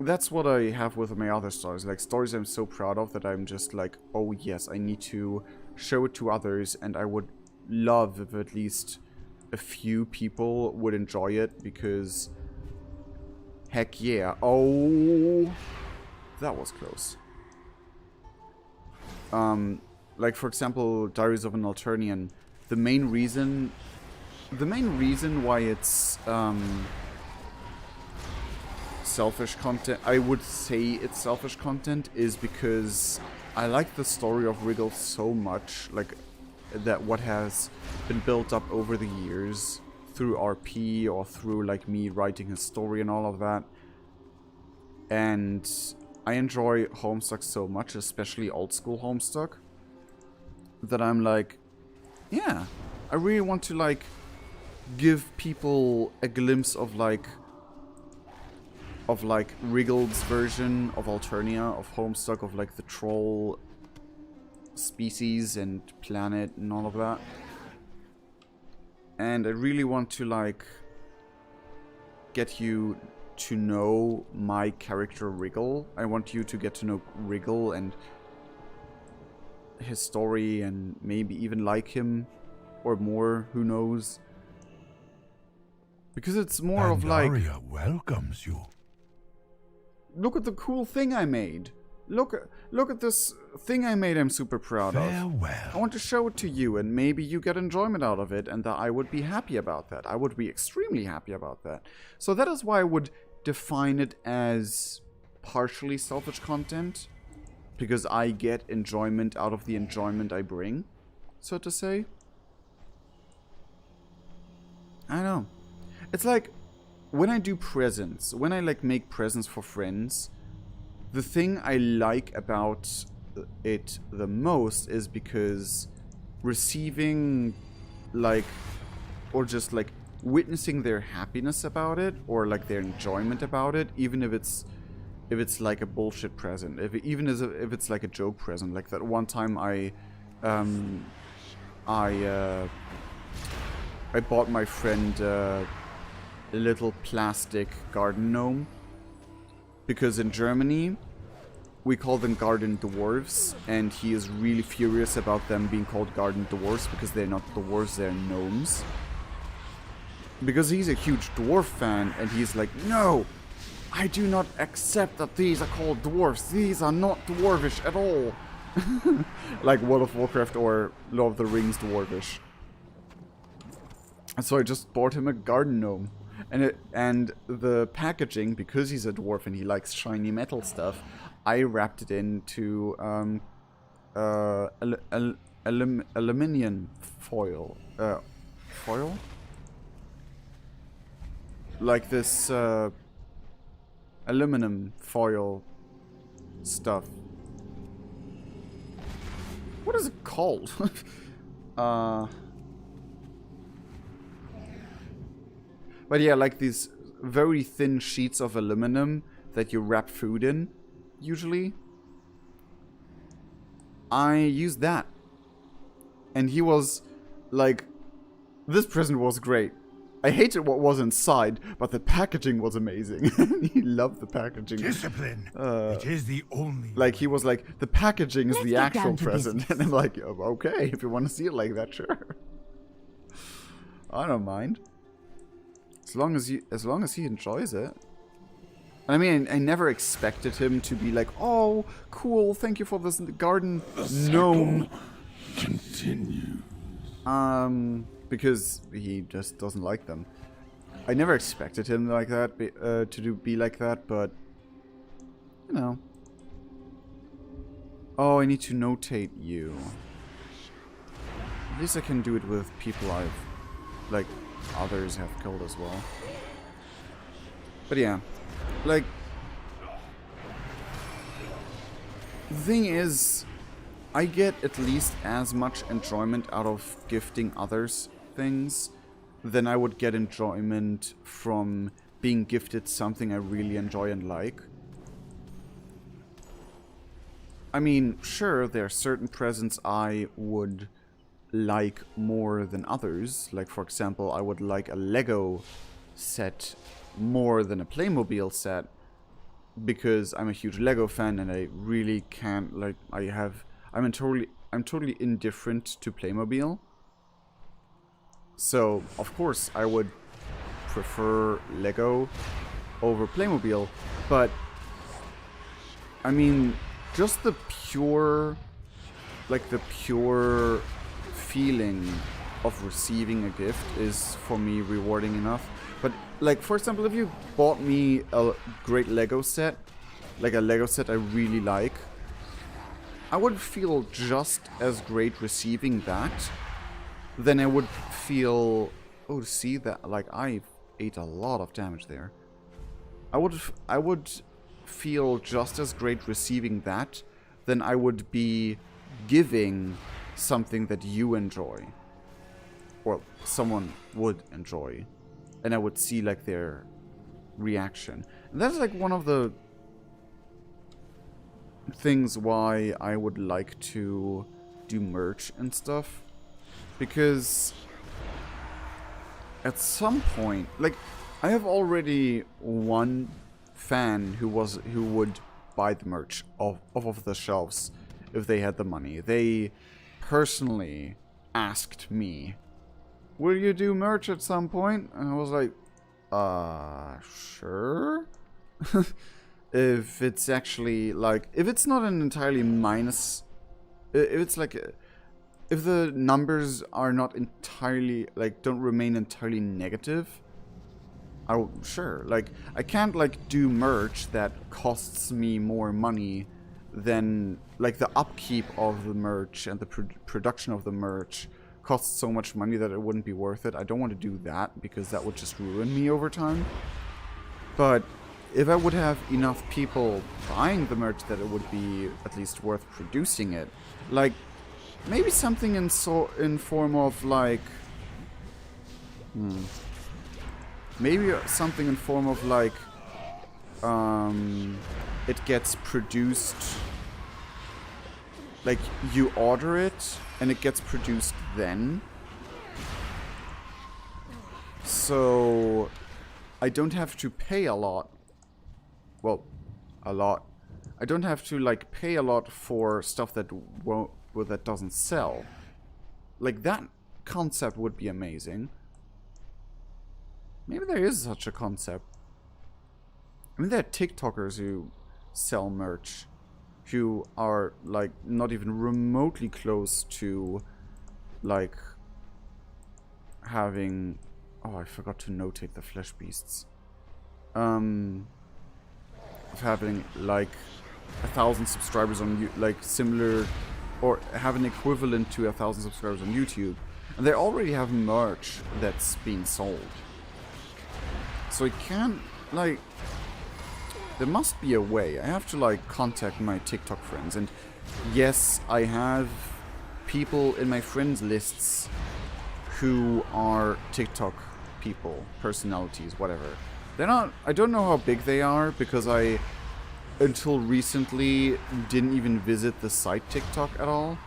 That's what I have with my other stories, like stories I'm so proud of that I'm just like, oh yes, I need to show it to others, and I would love if at least a few people would enjoy it, because heck yeah. Oh, that was close. Like for example, Diaries of an Alternian, the main reason why it's selfish content, I would say it's selfish content, is because I like the story of Wriggle so much, like that what has been built up over the years through RP or through like me writing his story and all of that. And I enjoy Homestuck so much, especially old school Homestuck, that I'm like, yeah, I really want to like give people a glimpse of Wriggled's version of Alternia, of Homestuck, of like the troll species and planet and all of that. And I really want to like get you to know my character Wriggle. I want you to get to know Wriggle and his story, and maybe even like him or more, who knows. Because it's more of like, Pandaria welcomes you. Look at the cool thing I made. Look at this thing I made I'm super proud of. Farewell. I want to show it to you, and maybe you get enjoyment out of it, and that I would be happy about that. I would be extremely happy about that. So that is why I would define it as partially selfish content, because I get enjoyment out of the enjoyment I bring. so to say. I don't know. It's like, when I do presents, when I like make presents for friends, the thing I like about it the most is because receiving, like, or just like witnessing their happiness about it, or like their enjoyment about it, even if it's like a bullshit present, if it's like a joke present. Like that one time I bought my friend a little plastic garden gnome, because in Germany we call them garden dwarves, and he is really furious about them being called garden dwarves because they're not dwarves, they're gnomes. Because he's a huge dwarf fan, and he's like, no, I do not accept that these are called dwarves. These are not dwarvish at all. Like World of Warcraft or Lord of the Rings dwarvish. And so I just bought him a garden gnome. And the packaging, because he's a dwarf and he likes shiny metal stuff, I wrapped it into aluminum foil. Foil? Like this aluminum foil stuff. What is it called? But yeah, like these very thin sheets of aluminum that you wrap food in, usually. I used that. And he was like, this present was great. I hated what was inside, but the packaging was amazing. He loved the packaging. Discipline. It is the only. Like, he was like, the packaging is Let's the get actual down to present. business. And I'm like, okay, if you want to see it like that, sure. I don't mind. As long as he enjoys it. I mean, I never expected him to be like, oh, cool, thank you for this garden gnome. Continue. Because he just doesn't like them. I never expected him like that, be like that, but you know. Oh, I need to notate you. At least I can do it with people I've, like, others have killed as well. But yeah, like, the thing is, I get at least as much enjoyment out of gifting others things than I would get enjoyment from being gifted something I really enjoy and like. I mean, sure, there are certain presents I would like more than others. Like, for example, I would like a Lego set more than a Playmobil set, because I'm a huge Lego fan and I really can't, like, I'm totally indifferent to Playmobil. So, of course, I would prefer Lego over Playmobil, but I mean, just the pure feeling of receiving a gift is, for me, rewarding enough. But, like, for example, if you bought me a great Lego set, like a Lego set I really like, I would feel just as great receiving that than I would feel... Oh, see that? Like, I ate a lot of damage there. I would feel just as great receiving that than I would be giving something that you enjoy. Or someone would enjoy. And I would see, like, their reaction. And that's, like, one of the things why I would like to do merch and stuff, because at some point, like, I have already one fan who would buy the merch off of the shelves if they had the money. They personally asked me, will you do merch at some point? And I was like, sure. If it's actually, like, if it's not an entirely minus, if it's like, if the numbers are not entirely, like, don't remain entirely negative, sure. Like, I can't, like, do merch that costs me more money then like the upkeep of the merch and the production of the merch costs so much money that it wouldn't be worth it. I don't want to do that because that would just ruin me over time. But if I would have enough people buying the merch that it would be at least worth producing it, like maybe something in form of like maybe something in form of like it gets produced, like you order it and it gets produced then, so I don't have to pay a lot. Well, a lot. I don't have to like pay a lot for stuff that that doesn't sell. Like that concept would be amazing. Maybe there is such a concept. I mean, there are TikTokers who sell merch who are like not even remotely close to like having... Oh, I forgot to notate the flesh beasts. Of having like 1,000 subscribers on like similar, or have an equivalent to 1,000 subscribers on YouTube, and they already have merch that's being sold. So it can't, like, there must be a way. I have to like contact my TikTok friends, and yes, I have people in my friends lists who are TikTok people, personalities, whatever. They're not, I don't know how big they are because I, until recently, didn't even visit the site TikTok at all.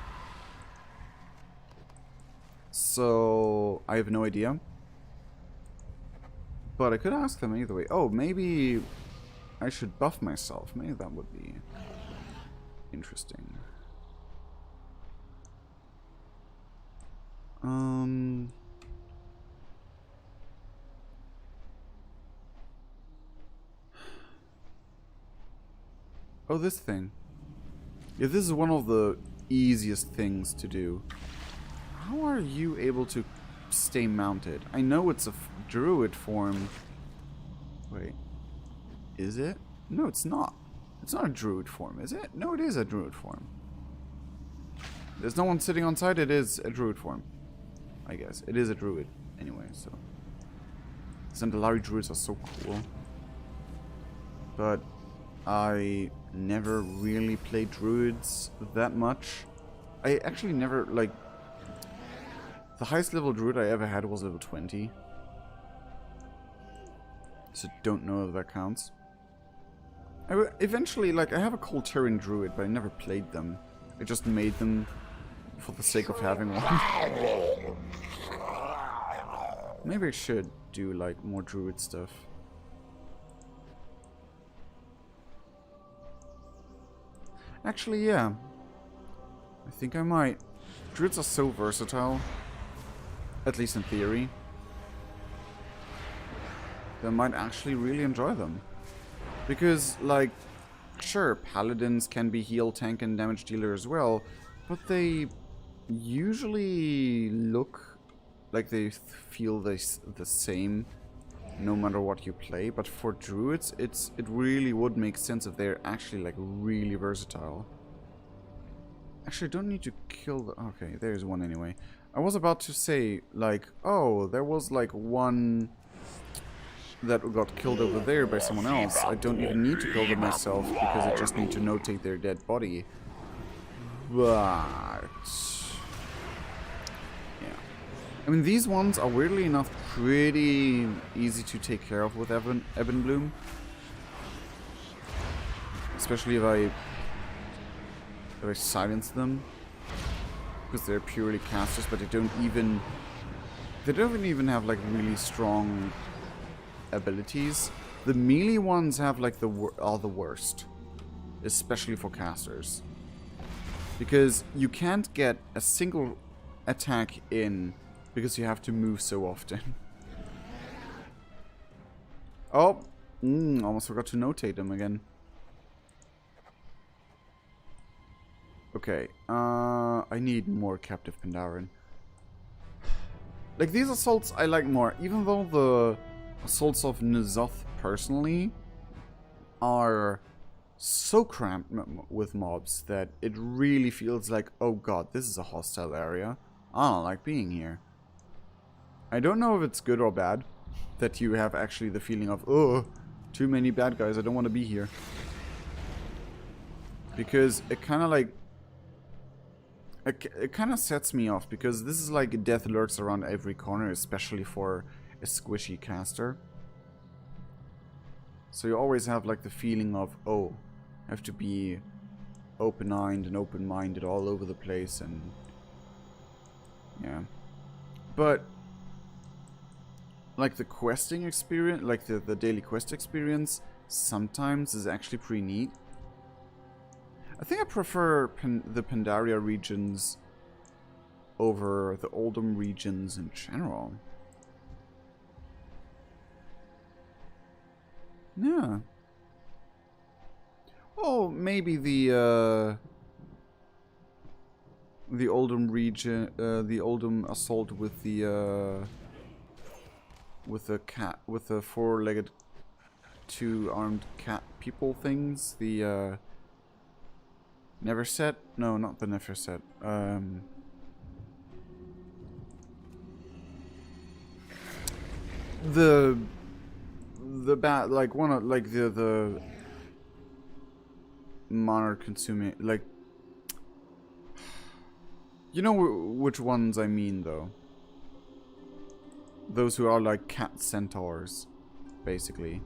So I have no idea. But I could ask them either way. Oh, maybe I should buff myself. Maybe that would be interesting. Oh, this thing. Yeah, this is one of the easiest things to do. How are you able to stay mounted? I know it's a druid form. Wait. Is it? No, it's not. It's not a druid form, is it? No, it is a druid form. There's no one sitting on side, it is a druid form. I guess. It is a druid. Anyway, so... Zandalari druids are so cool. But I never really played druids that much. I actually never, like... The highest level druid I ever had was level 20. So don't know if that counts. Eventually, like, I have a Colterian druid, but I never played them. I just made them for the sake of having one. Maybe I should do, like, more druid stuff. Actually, yeah. I think I might. Druids are so versatile. At least in theory. That I might actually really enjoy them. Because, like, sure, paladins can be heal, tank, and damage dealer as well, but they usually look like they feel the same no matter what you play. But for druids, it really would make sense if they're actually, like, really versatile. Actually, I don't need to kill the... Okay, there's one anyway. I was about to say, like, oh, there was, like, one that got killed over there by someone else. I don't even need to kill them myself because I just need to notate their dead body. But... yeah. I mean, these ones are weirdly enough pretty easy to take care of with Ebonblume. Especially if I silence them. Because they're purely casters, but they don't even have like really strong abilities. The melee ones have like are the worst, especially for casters, because you can't get a single attack in because you have to move so often. Oh, almost forgot to notate them again. Okay, I need more Captive Pandaren. Like, these assaults I like more, even though the assaults of N'Zoth personally are so cramped with mobs that it really feels like, oh god, this is a hostile area. I don't like being here. I don't know if it's good or bad that you have actually the feeling of, oh, too many bad guys, I don't want to be here. Because it kind of like... It kind of sets me off, because this is like death lurks around every corner, especially for a squishy caster. So you always have like the feeling of, oh, I have to be open-eyed and open-minded all over the place, and yeah. But like the questing experience, like the daily quest experience, sometimes is actually pretty neat. I think I prefer the Pandaria regions over the Oldham regions in general. Yeah. Oh, maybe the Oldham region, the Oldham assault with the cat, with the four-legged, two-armed cat people things. The Neverset? No, not the Neverset. The bat, like one of, like the monarch consuming, like, you know which ones I mean though. Those who are like cat centaurs, basically.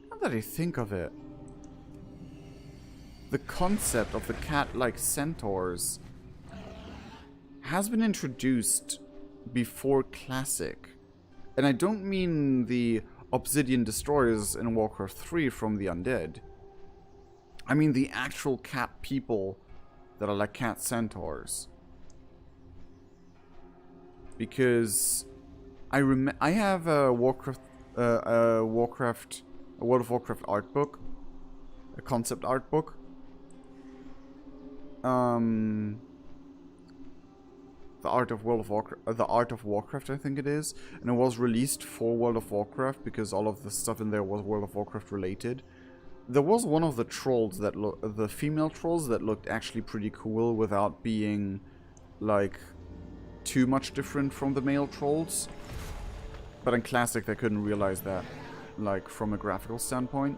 Now that I think of it, the concept of the cat-like centaurs has been introduced before Classic. And I don't mean the obsidian destroyers in Warcraft 3 from the undead. I mean the actual cat people that are like cat centaurs. Because I have a World of Warcraft art book, a concept art book. The Art of Warcraft, I think it is, and it was released for World of Warcraft because all of the stuff in there was World of Warcraft related. There was one of the trolls that the female trolls that looked actually pretty cool without being like too much different from the male trolls. But in Classic, they couldn't realize that, like from a graphical standpoint.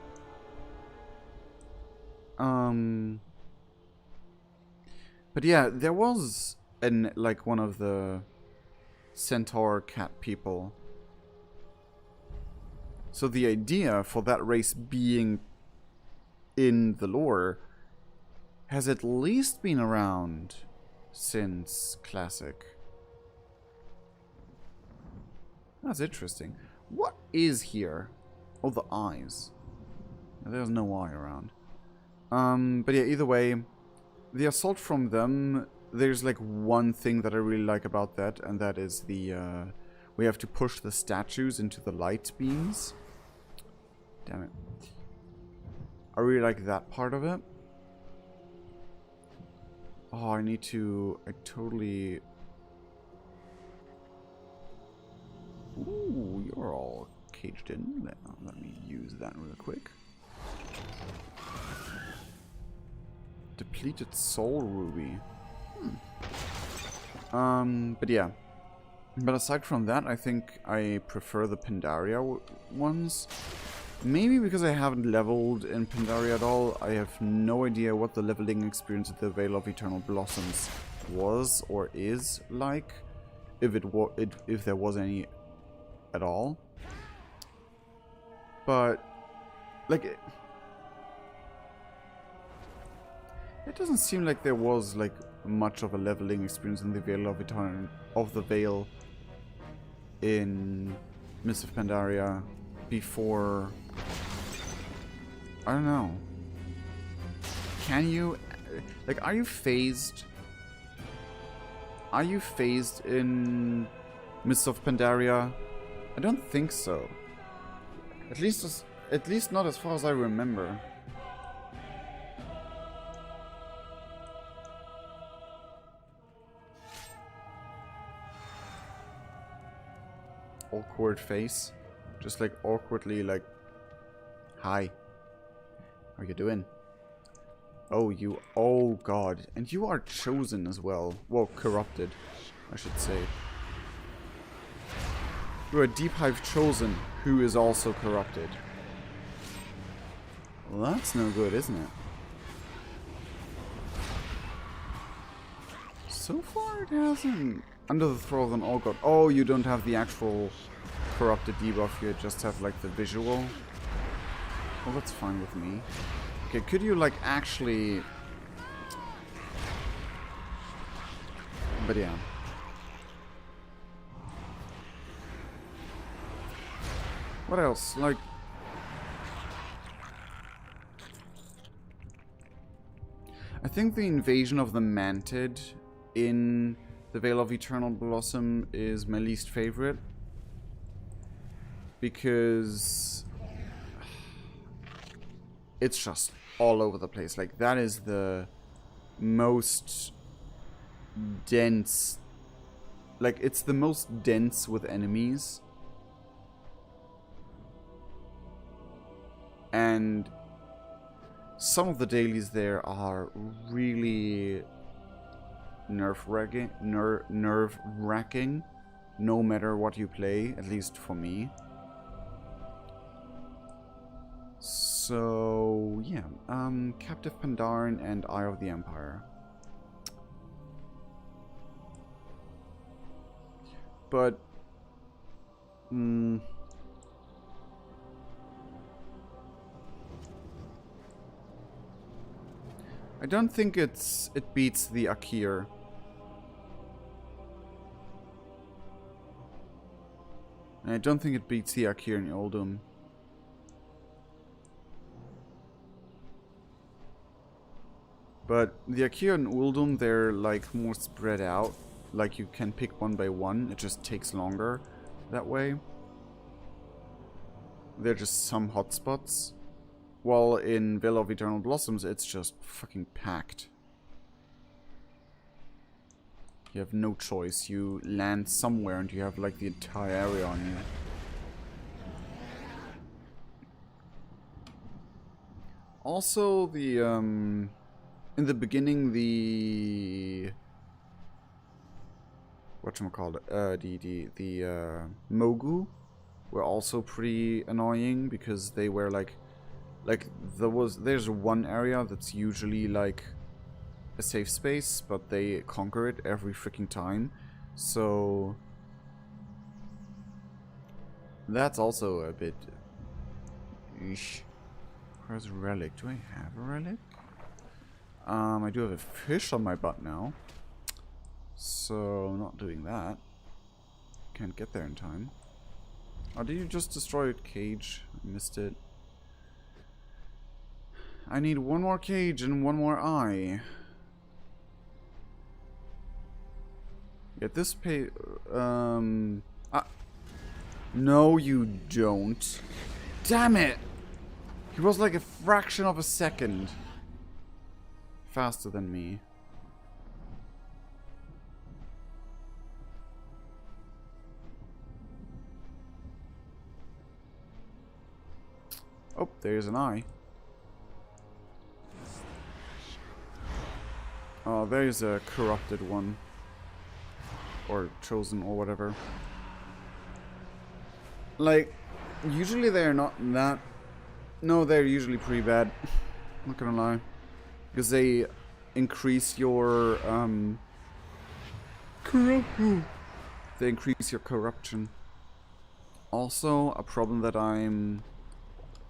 But yeah, there was like one of the centaur cat people. So the idea for that race being in the lore has at least been around since Classic. That's interesting. What is here? Oh, the eyes. There's no eye around. But yeah, either way, the assault from them, there's like one thing that I really like about that, and that is the, we have to push the statues into the light beams. Damn it. I really like that part of it. Oh, I totally... Ooh, you're all caged in. Let me use that real quick. Depleted soul ruby. But yeah. But aside from that, I think I prefer the Pandaria ones. Maybe because I haven't leveled in Pandaria at all. I have no idea what the leveling experience at the Vale of Eternal Blossoms was or is like. If there was any at all. But like it doesn't seem like there was like much of a leveling experience in the Vale of Vale in Mists of Pandaria before. I don't know. Can you, like, are you phased? Are you phased in Mists of Pandaria? I don't think so. At least not as far as I remember. Awkward face. Just like awkwardly like, hi. How you doing? Oh, you... Oh, God. And you are chosen as well. Well, corrupted, I should say. You're a Deep Hive chosen who is also corrupted. Well, that's no good, isn't it? So far, it hasn't. Under the throw of them. Oh, God. Oh, you don't have the actual corrupted debuff. You just have, like, the visual. Well, that's fine with me. Okay, could you, like, actually... But yeah. What else? Like... I think the invasion of the Mantid in the Veil of Eternal Blossom is my least favorite. Because... it's just all over the place. Like, that is the most dense... Like, it's the most dense with enemies. And some of the dailies there are really nerve-wracking, no matter what you play, at least for me. So, yeah, Captive Pandaren and Eye of the Empire. But, I don't think it beats the Akir. And I don't think it beats the Akir in Uldum. But the Akir and Uldum, they're like more spread out. Like you can pick one by one. It just takes longer that way. They're just some hotspots. While in Veil of Eternal Blossoms, it's just fucking packed. You have no choice. You land somewhere and you have like the entire area on you. Also, the in the beginning, the whatchamacallit, the Mogu were also pretty annoying because they were like there's one area that's usually like a safe space, but they conquer it every freaking time. So that's also a bit eesh. Where's a relic? Do I have a relic? I do have a fish on my butt now. So, not doing that. Can't get there in time. Oh, did you just destroy a cage? I missed it. I need one more cage and one more eye. Get this pay... No, you don't. Damn it! He was like a fraction of a second faster than me. Oh, there's an eye. Oh, there's a corrupted one. Or chosen or whatever. Like, usually they're not that... No, they're usually pretty bad. Not gonna lie. Because they increase your, They increase your corruption. Also, a problem that I'm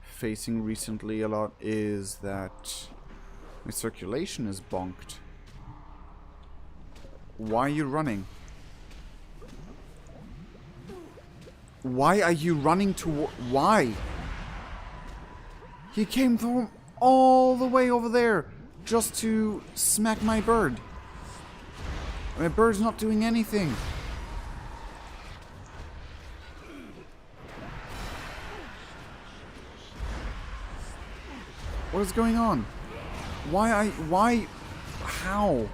facing recently a lot is that my circulation is bonked. Why are you running? Why are you running toward... Why? He came from all the way over there just to smack my bird. My bird's not doing anything. What is going on? Why? How?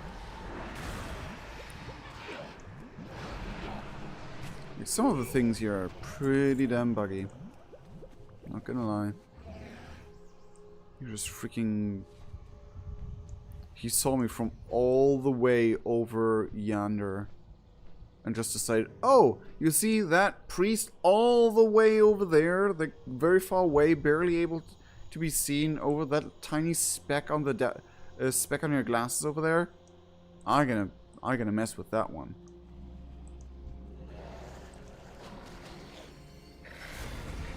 Some of the things here are pretty damn buggy. Not gonna lie. He just freaking... He saw me from all the way over yonder. And just decided, oh, you see that priest all the way over there? The very far away, barely able to be seen over that tiny speck on the speck on your glasses over there? I'm gonna mess with that one.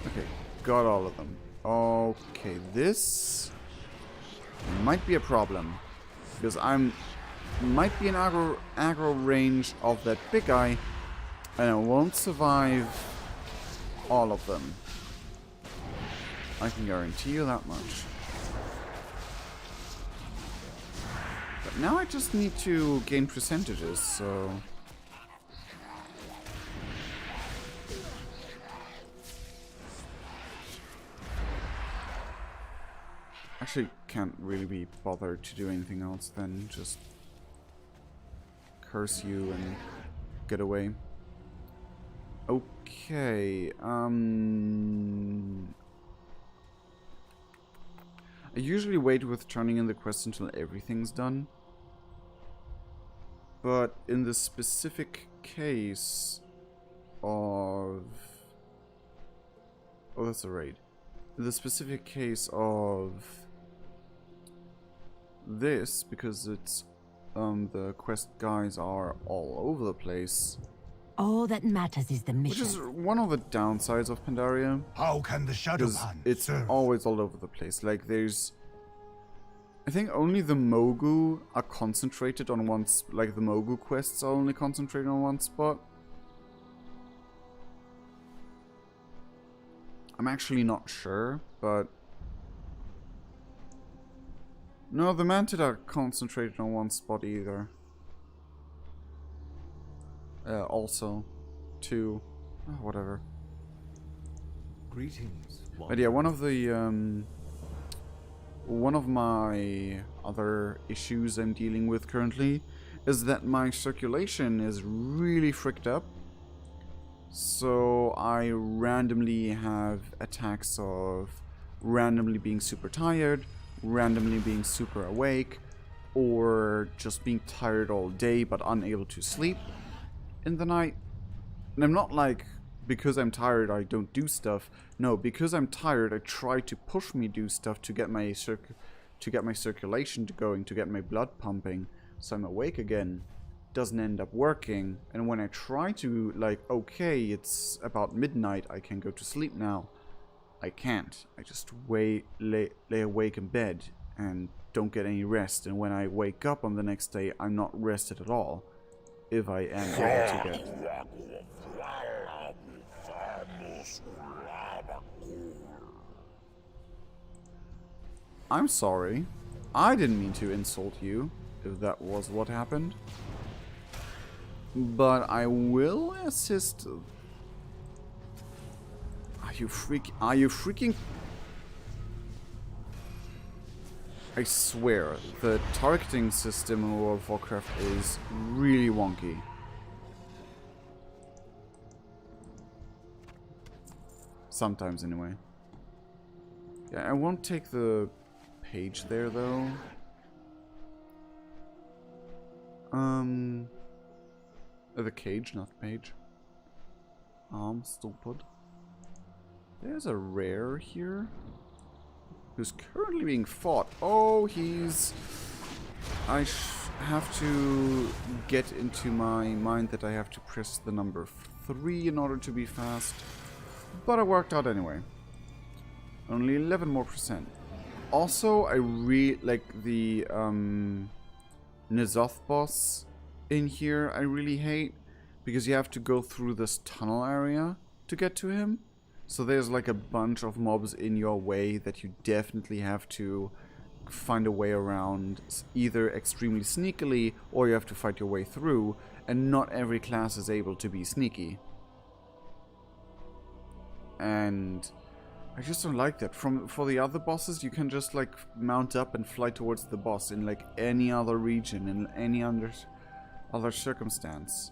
Okay, got all of them. Okay, this might be a problem. Because might be an aggro range of that big guy, and I won't survive all of them. I can guarantee you that much. But now I just need to gain percentages, so... Actually, can't really be bothered to do anything else than just curse you and get away. Okay, I usually wait with turning in the quest until everything's done. But in the specific case of... Oh, that's a raid. In the specific case of this, because it's the quest guys are all over the place. All that matters is the mission. Which is one of the downsides of Pandaria. How can the shadow Because hand it's serve? always all over the place. Like there's... I think only the Mogu are concentrated on one... Like the Mogu quests are only concentrated on one spot. I'm actually not sure, but... No, the Mantid are concentrated on one spot either. Also, two, whatever. Greetings. But yeah, one of my other issues I'm dealing with currently is that my circulation is really fricked up. So I randomly have attacks of randomly being super tired, randomly being super awake, or just being tired all day but unable to sleep in the night. And I'm not like, because I'm tired I don't do stuff. No, because I'm tired I try to push me do stuff to get my circulation going, to get my blood pumping, so I'm awake again. Doesn't end up working, and when I try to, like, okay, it's about midnight, I can go to sleep now, I can't. I just lay awake in bed and don't get any rest, and when I wake up on the next day, I'm not rested at all, if I am able to get. I'm sorry. I didn't mean to insult you, if that was what happened. But I will assist. Are you freaking? I swear, the targeting system in World of Warcraft is really wonky. Sometimes, anyway. Yeah, I won't take the page there, though. The cage, not page. Stupid. There's a rare here who's currently being fought. Oh, he's... I have to get into my mind that I have to press the number 3 in order to be fast. But it worked out anyway. Only 11% more. Also, I really like the N'Zoth boss in here. I really hate, because you have to go through this tunnel area to get to him. So there's like a bunch of mobs in your way that you definitely have to find a way around, either extremely sneakily or you have to fight your way through, and not every class is able to be sneaky. And I just don't like that. For the other bosses, you can just like mount up and fly towards the boss in like any other region, in any other circumstance.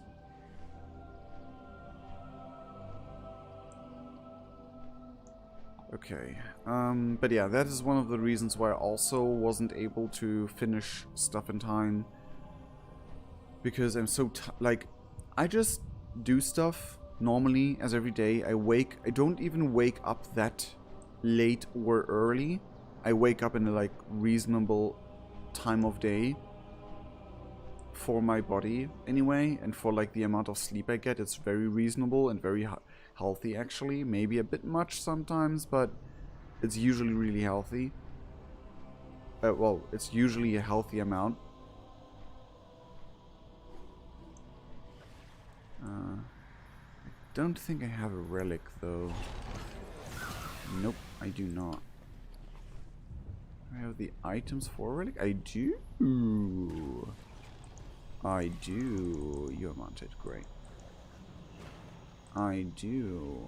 Okay. But yeah, that is one of the reasons why I also wasn't able to finish stuff in time. Because I'm so like, I just do stuff normally as every day. I don't even wake up that late or early. I wake up in a like reasonable time of day for my body anyway, and for like the amount of sleep I get, it's very reasonable and very healthy actually. Maybe a bit much sometimes, but it's usually really healthy. Well, it's usually a healthy amount. I don't think I have a relic though. Nope, I do not. I have the items for a relic? I do. I do. You're mounted. Great. I do.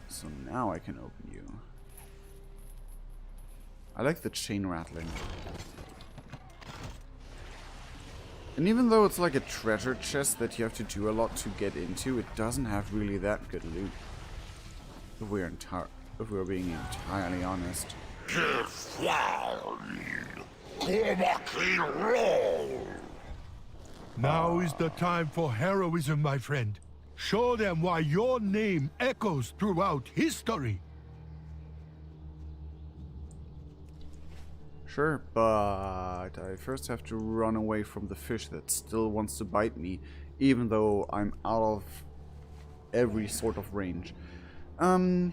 So now I can open you. I like the chain rattling. And even though it's like a treasure chest that you have to do a lot to get into, it doesn't have really that good loot. If we're being entirely honest. Now is the time for heroism, my friend. Show them why your name echoes throughout history. Sure, but I first have to run away from the fish that still wants to bite me, even though I'm out of every sort of range. But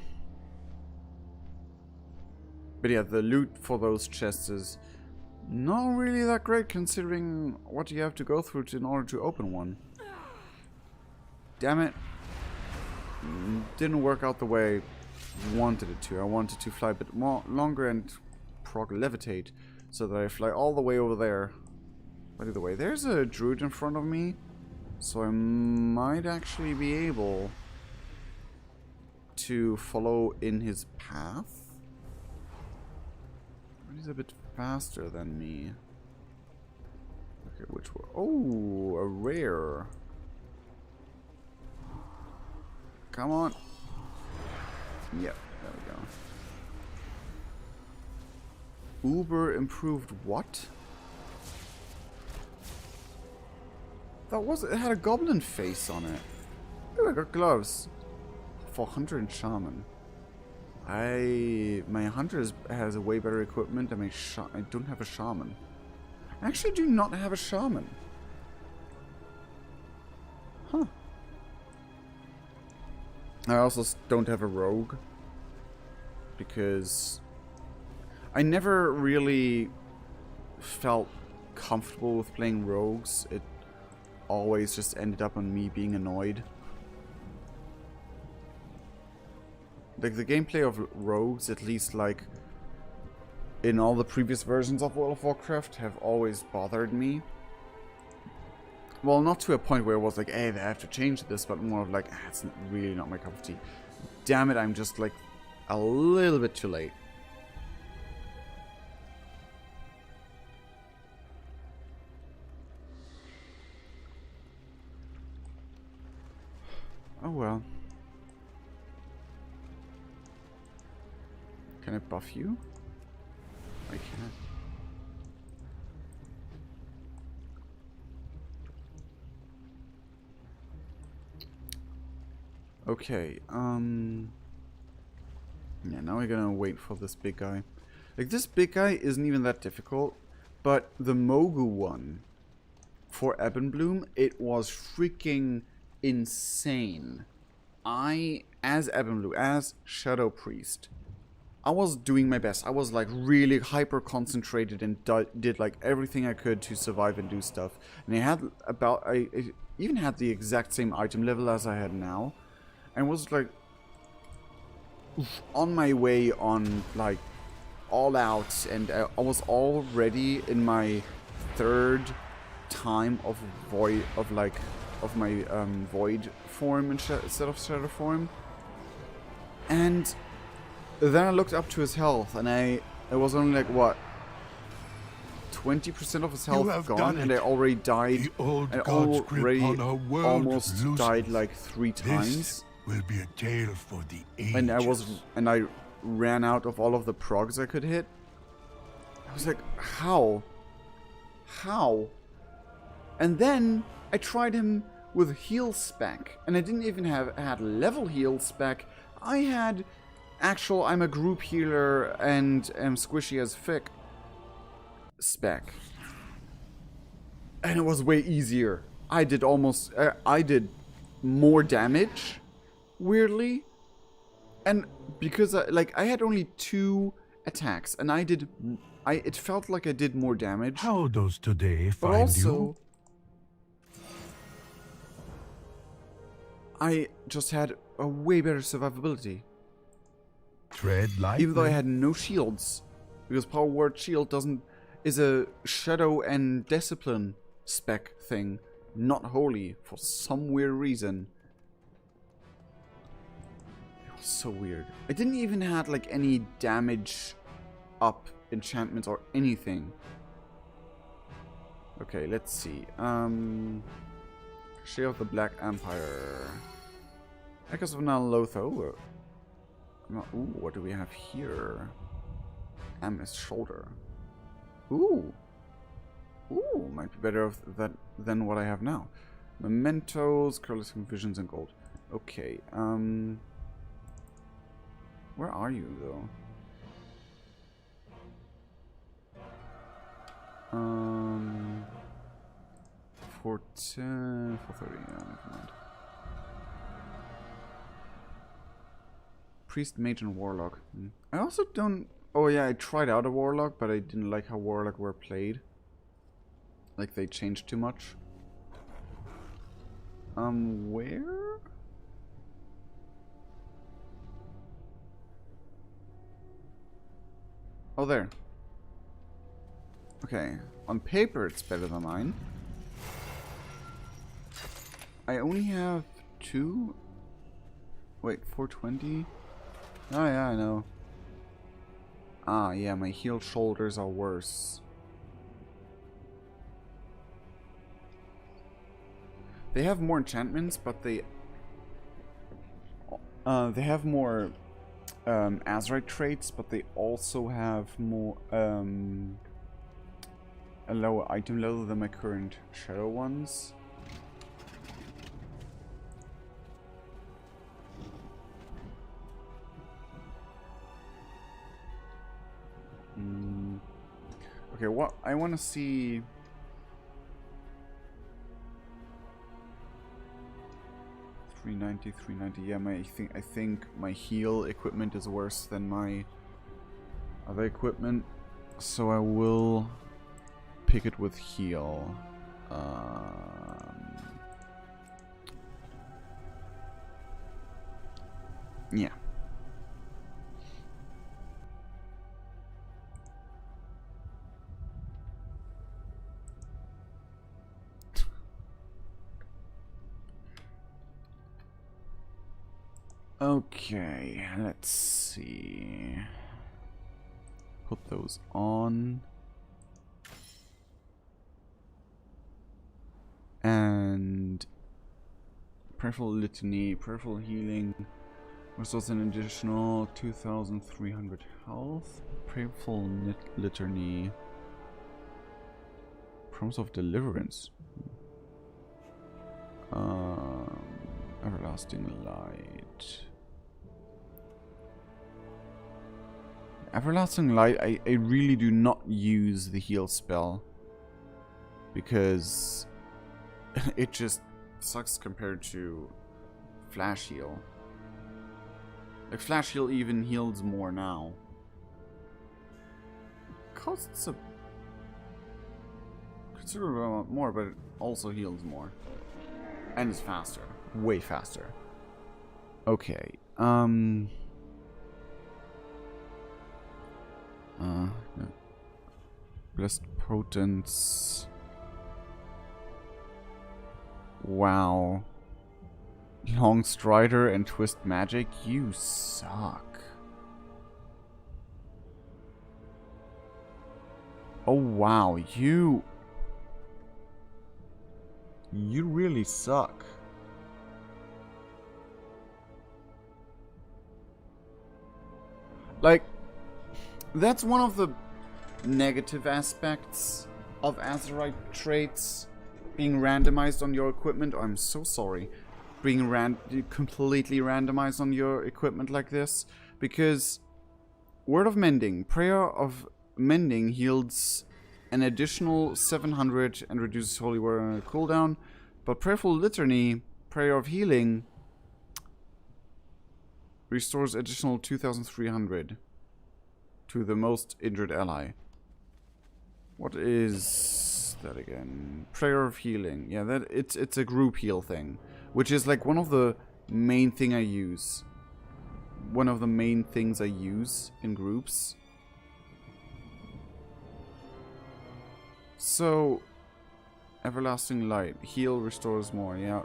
yeah, the loot for those chests is not really that great considering what you have to go through in order to open one. Damn it. Didn't work out the way I wanted it to. I wanted to fly a bit more longer and levitate so that I fly all the way over there. By the way, there's a druid in front of me, so I might actually be able to follow in his path. He's a bit faster than me. Okay, which one? Oh, a rare. Come on. Yep, there we go. Uber improved what? It had a goblin face on it. Ooh, I got gloves. For hunter and shaman. My hunter has a way better equipment and I don't have a shaman. I actually do not have a shaman. Huh. I also don't have a rogue. Because I never really felt comfortable with playing rogues. It always just ended up on me being annoyed. Like, the gameplay of rogues, at least, like, in all the previous versions of World of Warcraft, have always bothered me. Well, not to a point where it was like, hey, they have to change this, but more of like, it's really not my cup of tea. Damn it, I'm just, like, a little bit too late. Oh well. Can I buff you? I can. Okay, yeah, now we're gonna wait for this big guy. Like, this big guy isn't even that difficult, but the Mogu one for Ebonblume, it was freaking insane. As Ebonblume, as Shadowpriest, I was doing my best. I was like really hyper concentrated and did like everything I could to survive and do stuff. And I even had the exact same item level as I had now, and was like on my way on like all out, and I was already in my third time of my void form instead of shadow form, and then I looked up to his health, and it was only like, what, 20% of his health gone, and I already died, and already almost died like 3 times. will be a tale for the ages. And I ran out of all of the progs I could hit. I was like, how? How? And then I tried him with heal spec, and I didn't even had level heal spec. I had actual I'm a group healer and am squishy as fick spec. And it was way easier. I did more damage, weirdly. And because I had only 2 attacks, and it felt like I did more damage. How does today But find also, you? I just had a way better survivability. Tread lightly. Even though I had no shields. Because Power Word Shield is a Shadow and Discipline spec thing. Not holy, for some weird reason. It was so weird. I didn't even have like any damage up enchantments or anything. Okay, let's see. Share of the Black Empire. Echoes of Nalotho. Ooh, what do we have here? Am's shoulder. Ooh. Ooh, might be better than what I have now. Mementos, Curling Visions, and Gold. Okay, where are you, though? 410, 430, yeah, never mind. Priest, Mage, and Warlock. I also don't... Oh yeah, I tried out a Warlock, but I didn't like how Warlock were played. Like, they changed too much. Where? Oh, there. Okay. On paper, it's better than mine. I only have 2... Wait, 420? Oh yeah, I know. Ah, yeah, my healed shoulders are worse. They have more enchantments, but they have more Azurite traits, but they also have more a lower item level than my current Shadow ones. Okay, what I want to see. $390. Yeah, I think my heal equipment is worse than my other equipment, so I will pick it with heal. Yeah. Okay, let's see. Put those on. And peripheral litany, peripheral healing restores an additional 2,300 health. Peripheral litany, promise of deliverance. Everlasting light. Everlasting light, I really do not use the heal spell because it just sucks compared to flash heal. Like flash heal even heals more now. Costs a considerable amount more, but it also heals more. And it's faster. Way faster. Okay. Blessed Potence. Wow. Long Strider and Twist Magic? You suck. Oh wow, you really suck. Like, that's one of the negative aspects of Azerite traits being randomized on your equipment. I'm so sorry. Being completely randomized on your equipment like this. Because Word of Mending, Prayer of Mending heals an additional 700 and reduces Holy Word cooldown. But Prayerful Litany, Prayer of Healing, restores additional 2,300 to the most injured ally. What is that again? Prayer of Healing. Yeah, that it's a group heal thing, which is like one of the main thing I use. One of the main things I use in groups. So, Everlasting Light. Heal restores more, yeah.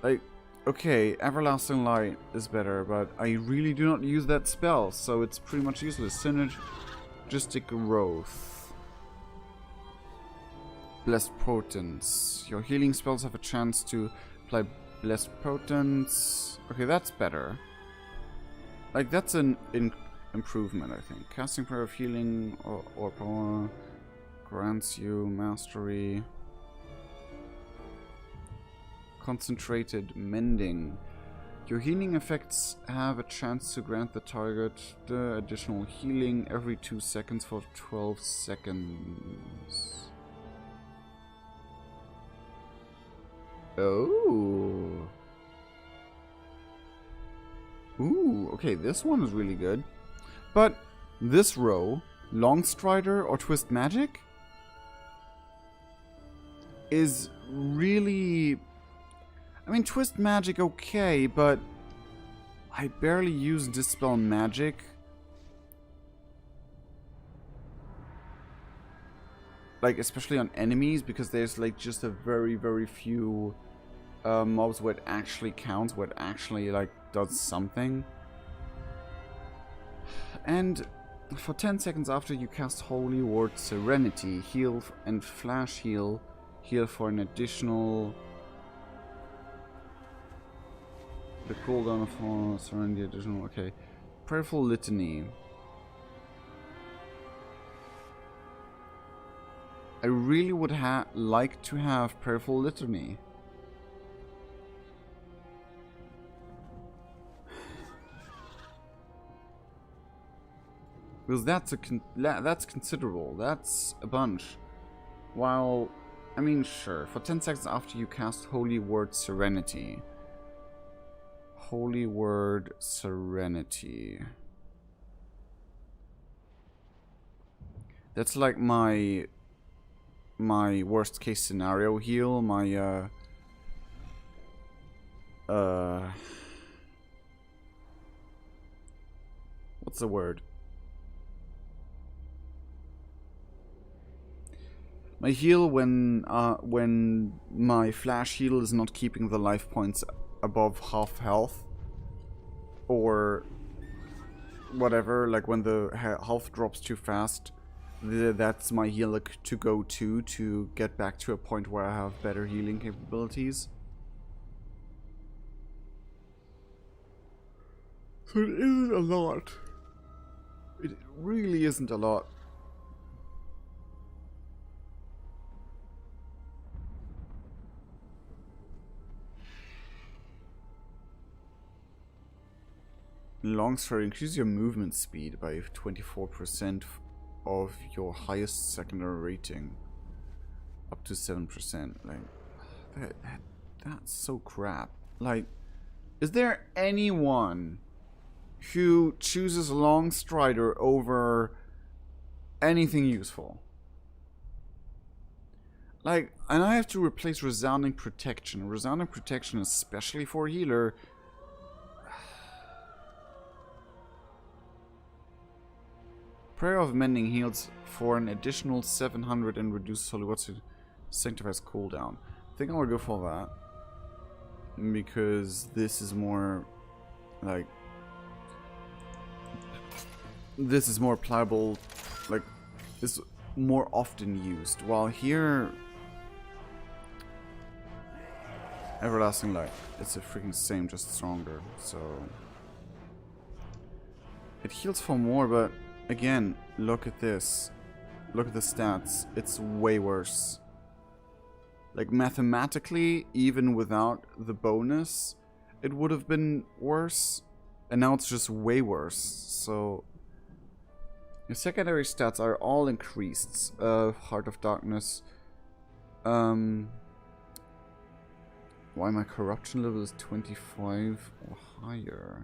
Like, okay, Everlasting Light is better, but I really do not use that spell, so it's pretty much useless. Synergistic Growth. Blessed Potence. Your healing spells have a chance to apply Blessed Potence. Okay, that's better. Like, that's an improvement, I think. Casting Prayer of Healing or Power grants you Mastery. Concentrated Mending. Your healing effects have a chance to grant the target the additional healing every 2 seconds for 12 seconds. Oh. Ooh, okay, this one is really good. But this row, Longstrider or Twist Magic, is really... I mean, Twist Magic, okay, but I barely use Dispel Magic. Like, especially on enemies, because there's like just a very, very few mobs where it actually counts, where it actually like does something. And for 10 seconds after you cast Holy Word Serenity, heal and flash heal for an additional... The cooldown of Serenity additional, okay. Prayerful Litany. I really would like to have Prayerful Litany. Because that's considerable. That's a bunch. While, I mean, sure. For 10 seconds after you cast Holy Word Serenity. Holy Word Serenity. That's like my worst case scenario heal. My what's the word? My heal when my flash heal is not keeping the life points above half health, or whatever, like when the health drops too fast, that's my heal to go to get back to a point where I have better healing capabilities. So it isn't a lot. It really isn't a lot. Longstrider, increase your movement speed by 24% of your highest secondary rating. Up to 7%. Like, that's so crap. Like, is there anyone who chooses Longstrider over anything useful? Like, and I have to replace Resounding Protection. Resounding Protection, especially for a healer, Prayer of Mending heals for an additional 700 and reduces Holy Word Sanctifies cooldown. I think I'm gonna go for that. Because this is more, like... This is more pliable, like, is more often used. While here... Everlasting Light. It's the freaking same, just stronger, so... It heals for more, but again, look at this. Look at the stats. It's way worse. Like, mathematically, even without the bonus, it would have been worse. And now it's just way worse. So, your secondary stats are all increased. Heart of Darkness. Why my corruption level is 25 or higher?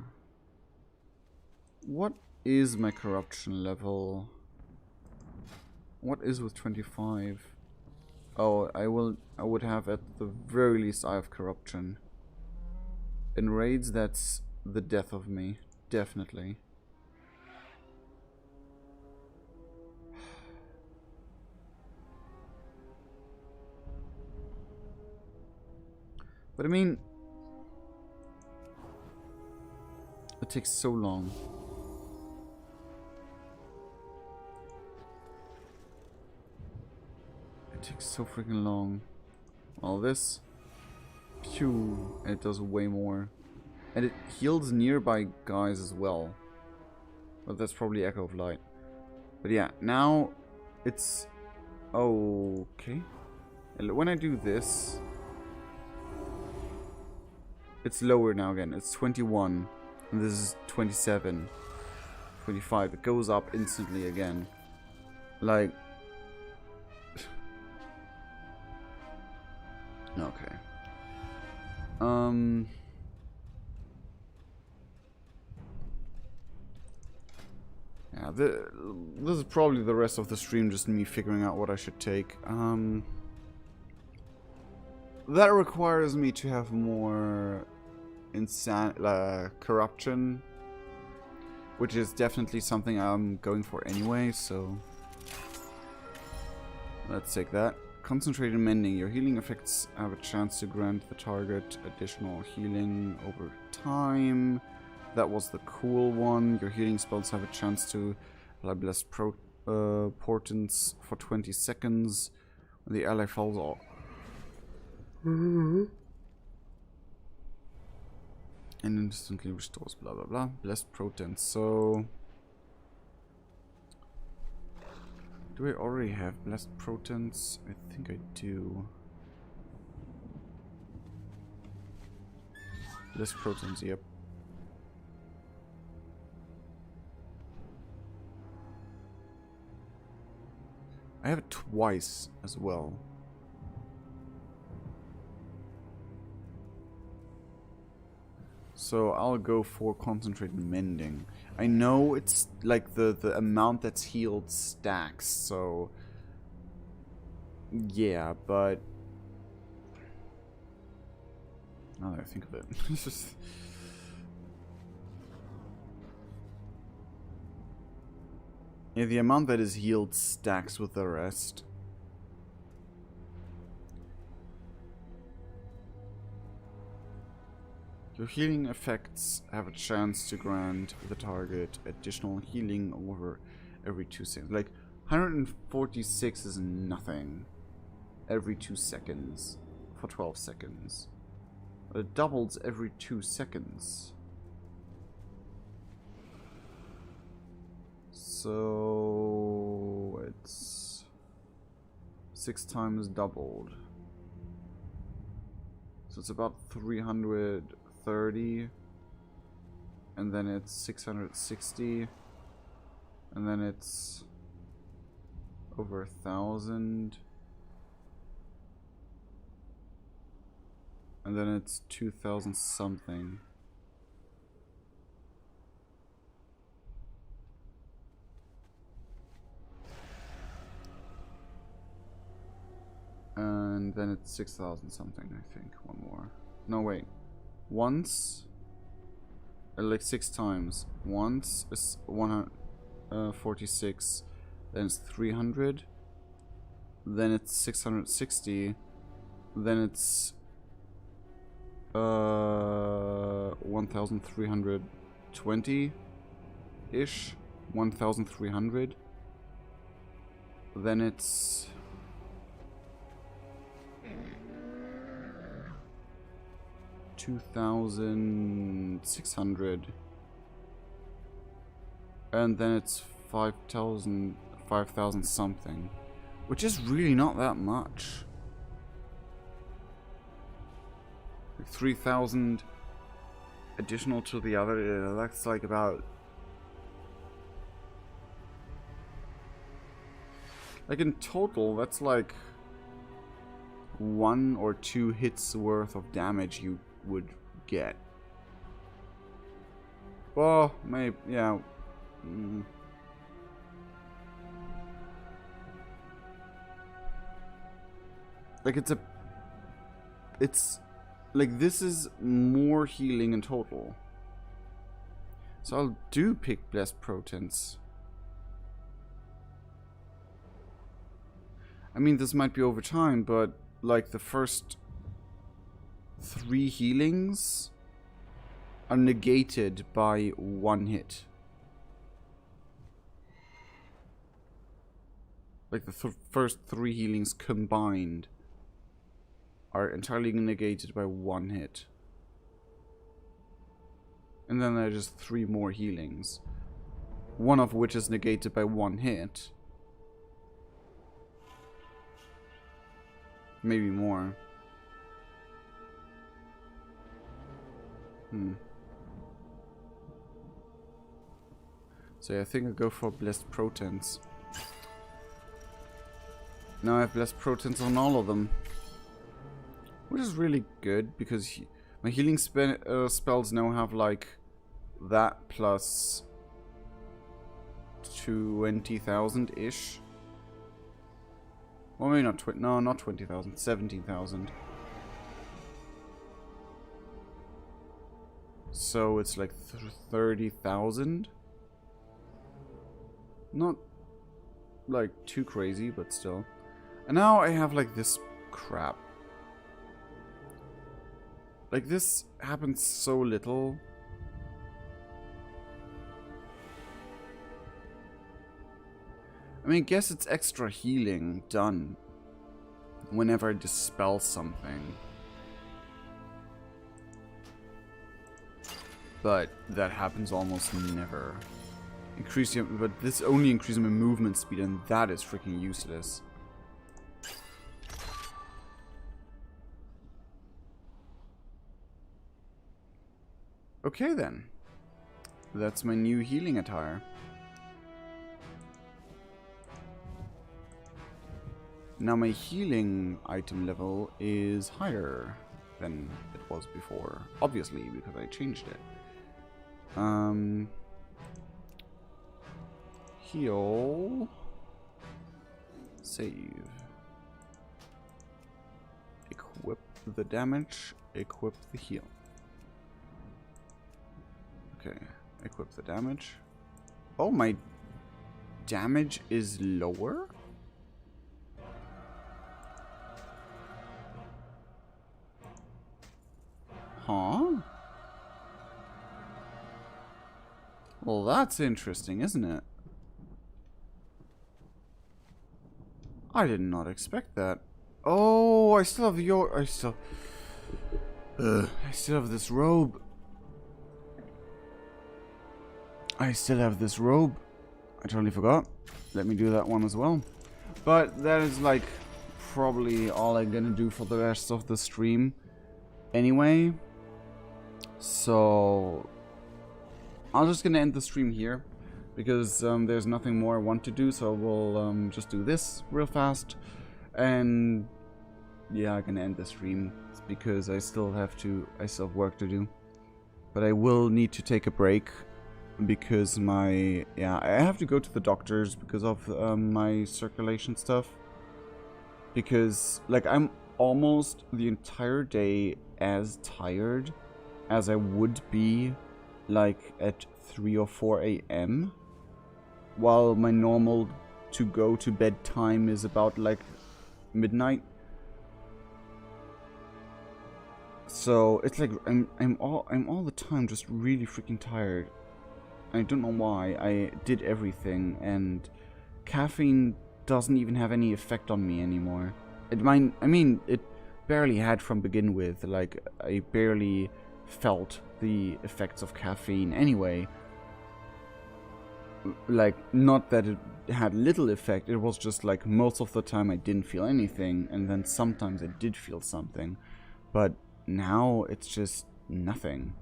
What is my corruption level? What is with 25? Oh, I would have at the very least Eye of Corruption. In raids, that's the death of me. Definitely. But I mean, it takes so long. It takes so freaking long. Well, this, phew, it does way more. And it heals nearby guys as well. But that's probably Echo of Light. But yeah, now it's okay. And when I do this, it's lower now again. It's 21. And this is 27. 25. It goes up instantly again. Like... okay. Yeah, this is probably the rest of the stream, just me figuring out what I should take. That requires me to have more corruption, which is definitely something I'm going for anyway, so let's take that. Concentrated Mending. Your healing effects have a chance to grant the target additional healing over time. That was the cool one. Your healing spells have a chance to apply Blessed Portents for 20 seconds when the ally falls off. And instantly restores blah blah blah. Blessed Portents. So... do I already have Blessed Portents? I think I do. Blessed Portents, yep. I have it twice as well. So I'll go for Concentrated Mending. I know it's like the amount that's healed stacks, so yeah, but now that I think of it, it's just yeah, the amount that is healed stacks with the rest. Your healing effects have a chance to grant the target additional healing over every 2 seconds. Like, 146 is nothing every 2 seconds for 12 seconds. But it doubles every 2 seconds. So it's 6 times doubled. So it's about 330, and then it's 660, and then it's over 1,000, and then it's 2,000 something. And then it's 6,000 something, I think. One more. No, wait. Once, like 6 times. Once is 146, then it's 300, then it's 660, then it's 1,320 ish, 1,300, then it's 2,600, And then it's 5,000 something. Which is really not that much. Like 3,000 additional to the other, yeah, that's like about... Like in total, that's like 1 or 2 hits worth of damage you would get. Well, maybe, yeah. Like it's like this is more healing in total. So I'll do pick Blessed Protents. I mean, this might be over time, but like the first 3 healings are negated by 1 hit. Like the first 3 healings combined are entirely negated by 1 hit. And then there are just 3 more healings. One of which is negated by 1 hit. Maybe more. So yeah, I think I'll go for Blessed Protents. Now I have Blessed Protents on all of them. Which is really good, because my healing spells now have like that plus 20,000-ish. Well, maybe not not 20,000, 17,000. So it's like 30,000. Not like too crazy, but still. And now I have like this crap. Like this happens so little. I mean, I guess it's extra healing done whenever I dispel something. But that happens almost never. But this only increases my movement speed, and that is freaking useless. Okay then. That's my new healing attire. Now my healing item level is higher than it was before. Obviously, because I changed it. Heal. Save. Equip the damage. Equip the heal. Okay. Equip the damage. Oh, my damage is lower? Huh? Well, that's interesting, isn't it? I did not expect that. Oh, I still have I still have this robe. I still have this robe. I totally forgot. Let me do that one as well. But that is like probably all I'm gonna do for the rest of the stream anyway. So I'm just gonna end the stream here because there's nothing more I want to do, so we'll just do this real fast. And yeah, I'm gonna end the stream because I still have work to do. But I will need to take a break because I have to go to the doctors because of my circulation stuff. Because like I'm almost the entire day as tired as I would be like at 3 or 4 a.m. while my normal to go to bed time is about like midnight. So it's like I'm all the time just really freaking tired. I don't know why. I did everything and caffeine doesn't even have any effect on me anymore. I mean it barely had from begin with. Like I barely felt the effects of caffeine anyway. like, not that it had little effect, it was just like most of the time I didn't feel anything, and then sometimes I did feel something. But now it's just nothing.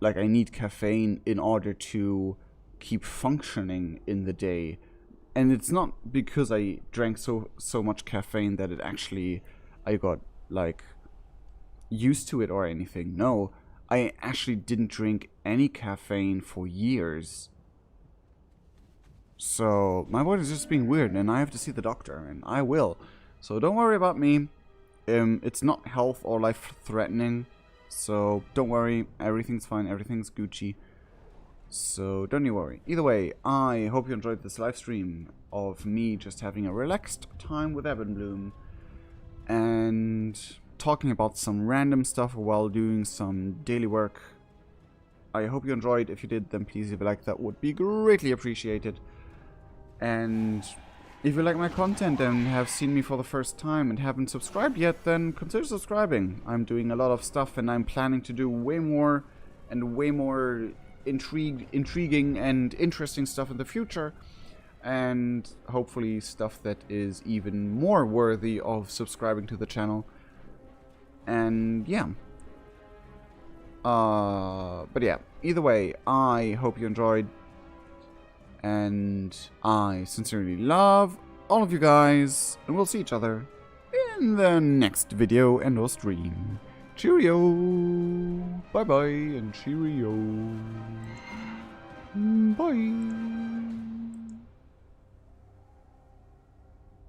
Like, I need caffeine in order to keep functioning in the day. And it's not because I drank so much caffeine that it actually, I got, like, used to it or anything. No, I actually didn't drink any caffeine for years. So, my body's just being weird, and I have to see the doctor, and I will. So, don't worry about me. It's not health or life-threatening. So, don't worry. Everything's fine. Everything's Gucci. So, don't you worry. Either way, I hope you enjoyed this live stream of me just having a relaxed time with Ebonblume. And talking about some random stuff while doing some daily work. I hope you enjoyed. If you did, then please leave a like. That would be greatly appreciated. And if you like my content and have seen me for the first time and haven't subscribed yet, then consider subscribing. I'm doing a lot of stuff, and I'm planning to do way more and way more intriguing and interesting stuff in the future. And hopefully stuff that is even more worthy of subscribing to the channel. And yeah. But yeah, either way, I hope you enjoyed. And I sincerely love all of you guys. And we'll see each other in the next video and or stream. Cheerio. Bye bye and cheerio. Bye.